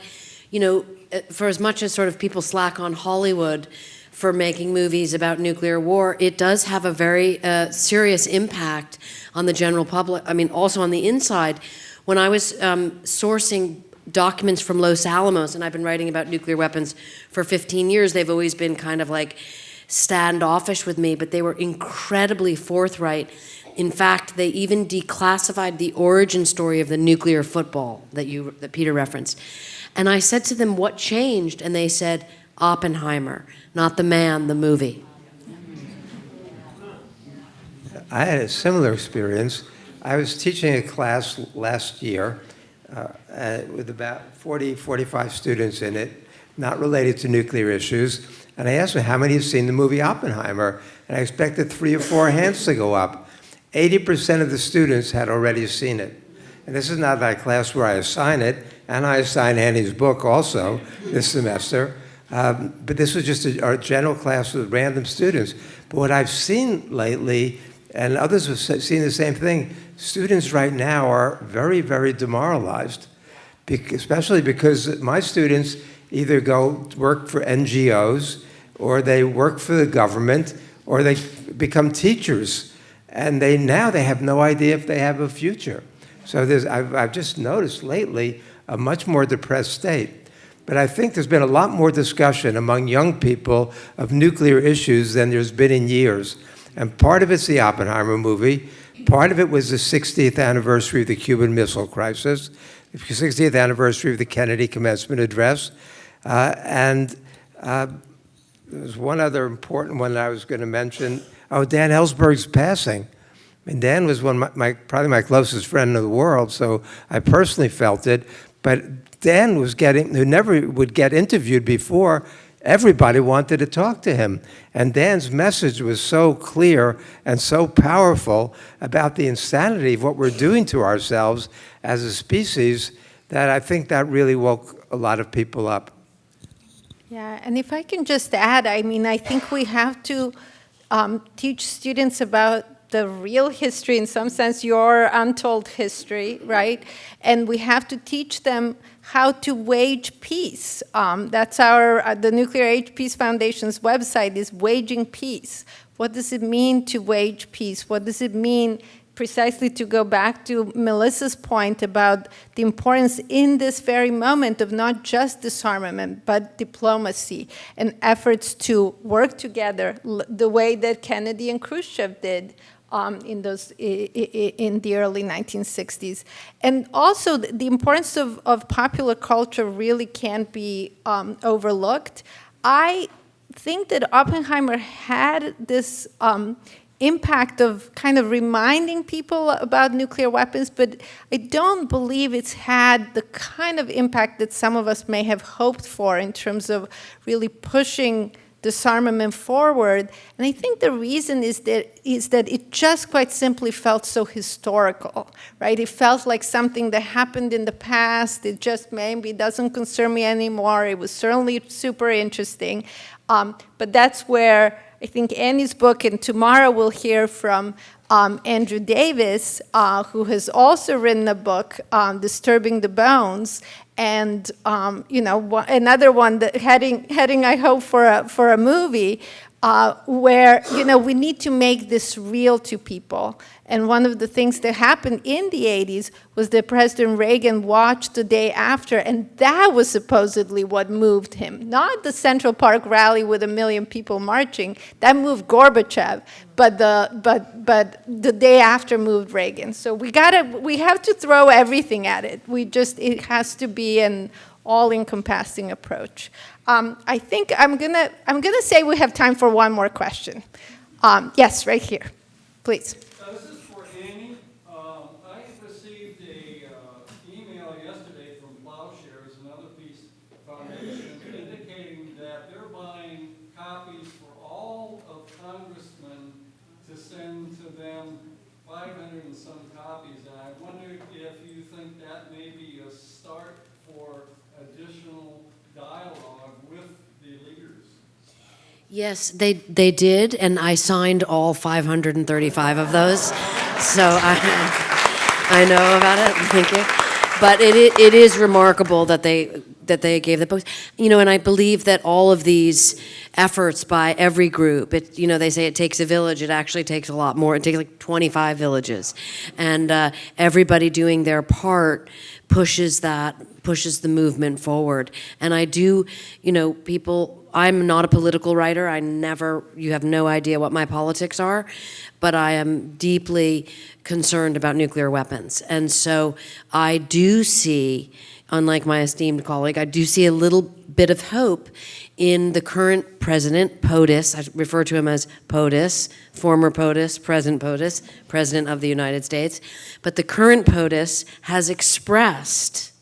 for as much as sort of people slack on Hollywood for making movies about nuclear war, it does have a very serious impact on the general public. I mean, also on the inside. When I was sourcing documents from Los Alamos, and I've been writing about nuclear weapons for 15 years, they've always been kind of like standoffish with me, but they were incredibly forthright. In fact, they even declassified the origin story of the nuclear football that Peter referenced. And I said to them, what changed? And they said, Oppenheimer, not the man, the movie. I had a similar experience. I was teaching a class last year with about 45 students in it, not related to nuclear issues. And I asked them, how many have seen the movie Oppenheimer? And I expected 3 or 4 hands to go up. 80% of the students had already seen it. And this is not my class where I assign it, and I assign Annie's book also this semester. But this was just our general class with random students. But what I've seen lately, and others have seen the same thing, students right now are very, very demoralized, especially because my students either go work for NGOs, or they work for the government, or they become teachers. And now they have no idea if they have a future. So I've just noticed lately a much more depressed state. But I think there's been a lot more discussion among young people of nuclear issues than there's been in years. And part of it's the Oppenheimer movie. Part of it was the 60th anniversary of the Cuban Missile Crisis, the 60th anniversary of the Kennedy commencement address. And there was one other important one that I was going to mention. Oh, Dan Ellsberg's passing. I mean, Dan was probably my closest friend in the world, so I personally felt it. But Dan who never would get interviewed before, everybody wanted to talk to him. And Dan's message was so clear and so powerful about the insanity of what we're doing to ourselves as a species that I think that really woke a lot of people up. Yeah, and if I can just add, I mean, I think we have to teach students about the real history, in some sense, your untold history, right? And we have to teach them how to wage peace. That's the Nuclear Age Peace Foundation's website is Waging Peace. What does it mean to wage peace? What does it mean, precisely to go back to Melissa's point about the importance in this very moment of not just disarmament, but diplomacy and efforts to work together the way that Kennedy and Khrushchev did in the early 1960s. And also the importance of popular culture really can't be overlooked. I think that Oppenheimer had this impact of kind of reminding people about nuclear weapons, but I don't believe it's had the kind of impact that some of us may have hoped for in terms of really pushing disarmament forward. And I think the reason is that it just quite simply felt so historical, right? It felt like something that happened in the past. It just maybe doesn't concern me anymore. It was certainly super interesting. But that's where I think Annie's book, and tomorrow we'll hear from Andrew Davis, who has also written a book, Disturbing the Bones, and another one that heading I hope for a movie. where, we need to make this real to people. And one of the things that happened in the 80s was that President Reagan watched the day after, and that was supposedly what moved him. Not the Central Park rally with 1 million people marching. That moved Gorbachev, but the day after moved Reagan. So we have to throw everything at it. It has to be an all-encompassing approach. I think I'm gonna say we have time for one more question. Yes, right here, please. This is for Annie. I received a email yesterday from Plowshares, another peace foundation, indicating that they're buying copies for all of congressmen to send to them 500 and some copies. And I wondered if you think that may be a start for additional dialogue with the leaders. Yes, they did, and I signed all 535 of those, so I know about it. Thank you. But it is remarkable that they gave the books. And I believe that all of these efforts by every group, they say it takes a village. It actually takes a lot more. It takes like 25 villages, and everybody doing their part pushes the movement forward. And I do, I'm not a political writer. You have no idea what my politics are, but I am deeply concerned about nuclear weapons. And so I do see, unlike my esteemed colleague, I do see a little bit of hope in the current president, POTUS. I refer to him as POTUS, former POTUS, present POTUS, President of the United States. But the current POTUS has expressed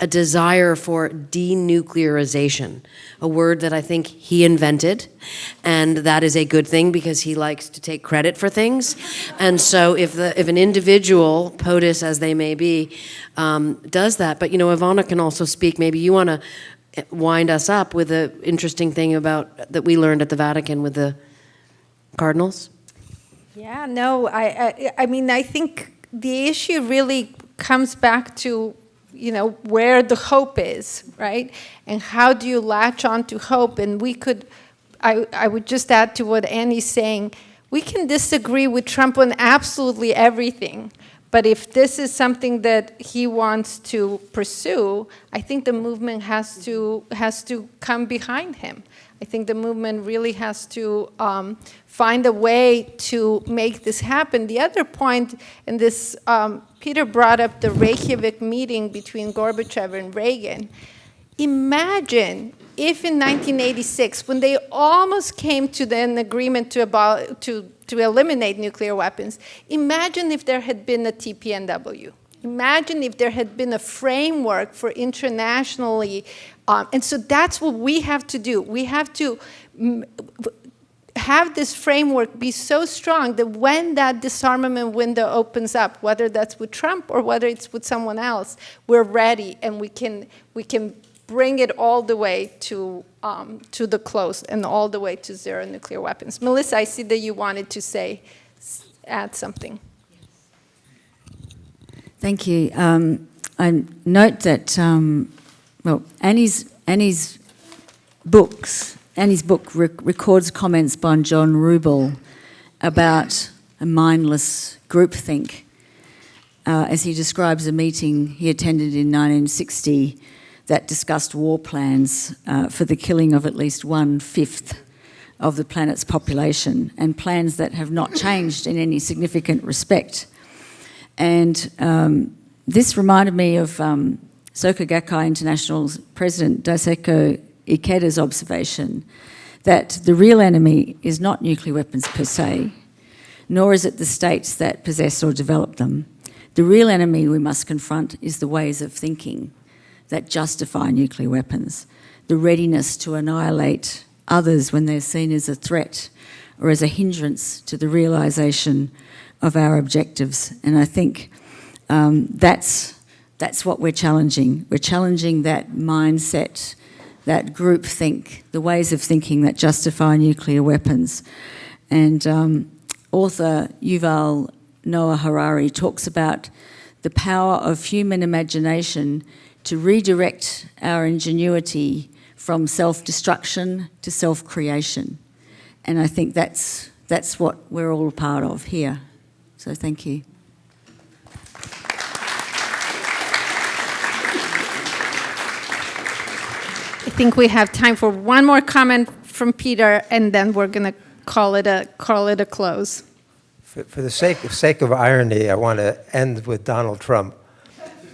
a desire for denuclearization, a word that I think he invented, and that is a good thing because he likes to take credit for things. And so if an individual, POTUS as they may be, does that, but Ivana can also speak. Maybe you want to wind us up with an interesting thing that we learned at the Vatican with the cardinals. Yeah, no, I mean, I think the issue really comes back to where the hope is, right? And how do you latch on to hope? And I would just add to what Annie's saying, we can disagree with Trump on absolutely everything, but if this is something that he wants to pursue, I think the movement has to come behind him. I think the movement really has to find a way to make this happen. The other point, and this, Peter brought up the Reykjavik meeting between Gorbachev and Reagan. Imagine if in 1986, when they almost came to an agreement to eliminate nuclear weapons, imagine if there had been a TPNW. Imagine if there had been a framework for internationally, and so that's what we have to do. We have to have this framework be so strong that when that disarmament window opens up, whether that's with Trump or whether it's with someone else, we're ready and we can bring it all the way to the close and all the way to zero nuclear weapons. Melissa, I see that you wanted to add something. Thank you. I note that Annie's book records comments by John Rubel about a mindless groupthink, as he describes a meeting he attended in 1960 that discussed war plans for the killing of at least 1/5 of the planet's population, and plans that have not changed in any significant respect. And this reminded me of Soka Gakkai International's president, Daiseko Ikeda's observation that the real enemy is not nuclear weapons per se, nor is it the states that possess or develop them. The real enemy we must confront is the ways of thinking that justify nuclear weapons, the readiness to annihilate others when they're seen as a threat or as a hindrance to the realisation of our objectives. And I think that's what we're challenging. We're challenging that mindset, that groupthink, the ways of thinking that justify nuclear weapons. And author Yuval Noah Harari talks about the power of human imagination to redirect our ingenuity from self-destruction to self-creation. And I think that's what we're all a part of here. So thank you. I think we have time for one more comment from Peter, and then we're going to call it a close. For the sake of irony, I want to end with Donald Trump.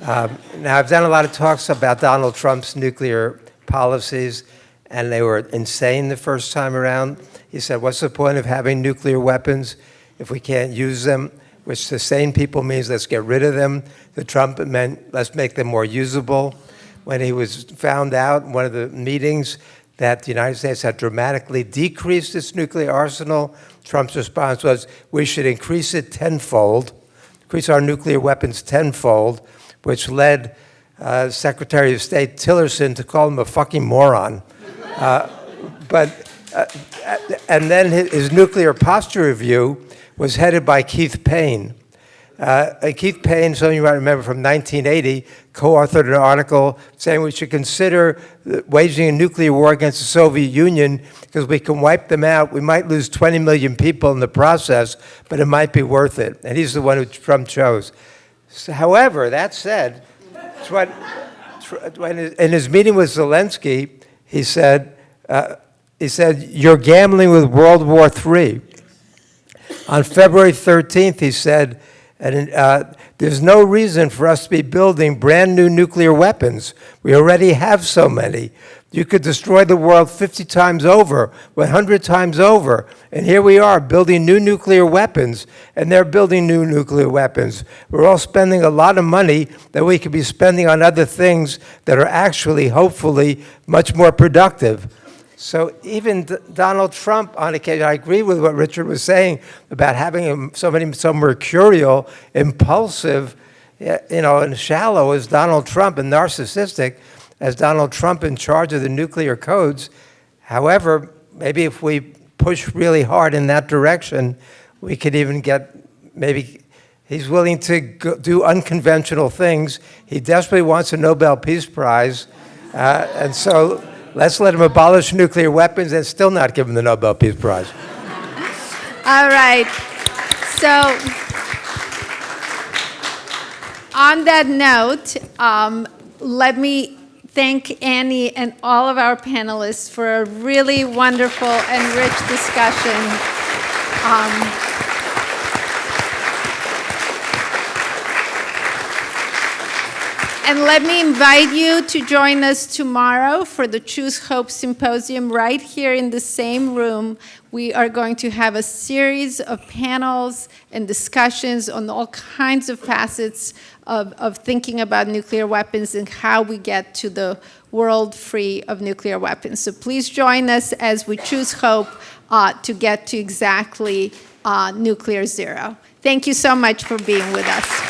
Now, I've done a lot of talks about Donald Trump's nuclear policies, and they were insane the first time around. He said, what's the point of having nuclear weapons if we can't use them? Which to sane people means let's get rid of them. The Trump meant let's make them more usable. When he was found out in one of the meetings that the United States had dramatically decreased its nuclear arsenal, Trump's response was, we should increase it tenfold, increase our nuclear weapons tenfold, which led Secretary of State Tillerson to call him a fucking moron. And then his nuclear posture review was headed by Keith Payne. Keith Payne, some of you might remember from 1980, co-authored an article saying we should consider waging a nuclear war against the Soviet Union because we can wipe them out. We might lose 20 million people in the process, but it might be worth it. And he's the one who Trump chose. So, however, that said, in his meeting with Zelensky, he said, you're gambling with World War III. On February 13th, he said, there's no reason for us to be building brand new nuclear weapons. We already have so many. You could destroy the world 50 times over, 100 times over. And here we are building new nuclear weapons, and they're building new nuclear weapons. We're all spending a lot of money that we could be spending on other things that are actually, hopefully, much more productive. So even Donald Trump, on occasion, I agree with what Richard was saying about having somebody so mercurial, impulsive, and shallow as Donald Trump and narcissistic as Donald Trump in charge of the nuclear codes. However, maybe if we push really hard in that direction, we could even get, maybe he's willing to do unconventional things. He desperately wants a Nobel Peace Prize. And so let's let him abolish nuclear weapons and still not give him the Nobel Peace Prize. All right. So on that note, let me thank Annie and all of our panelists for a really wonderful and rich discussion. And let me invite you to join us tomorrow for the Choose Hope Symposium right here in the same room. We are going to have a series of panels and discussions on all kinds of facets of thinking about nuclear weapons and how we get to the world free of nuclear weapons. So please join us as we choose hope to get to exactly nuclear zero. Thank you so much for being with us.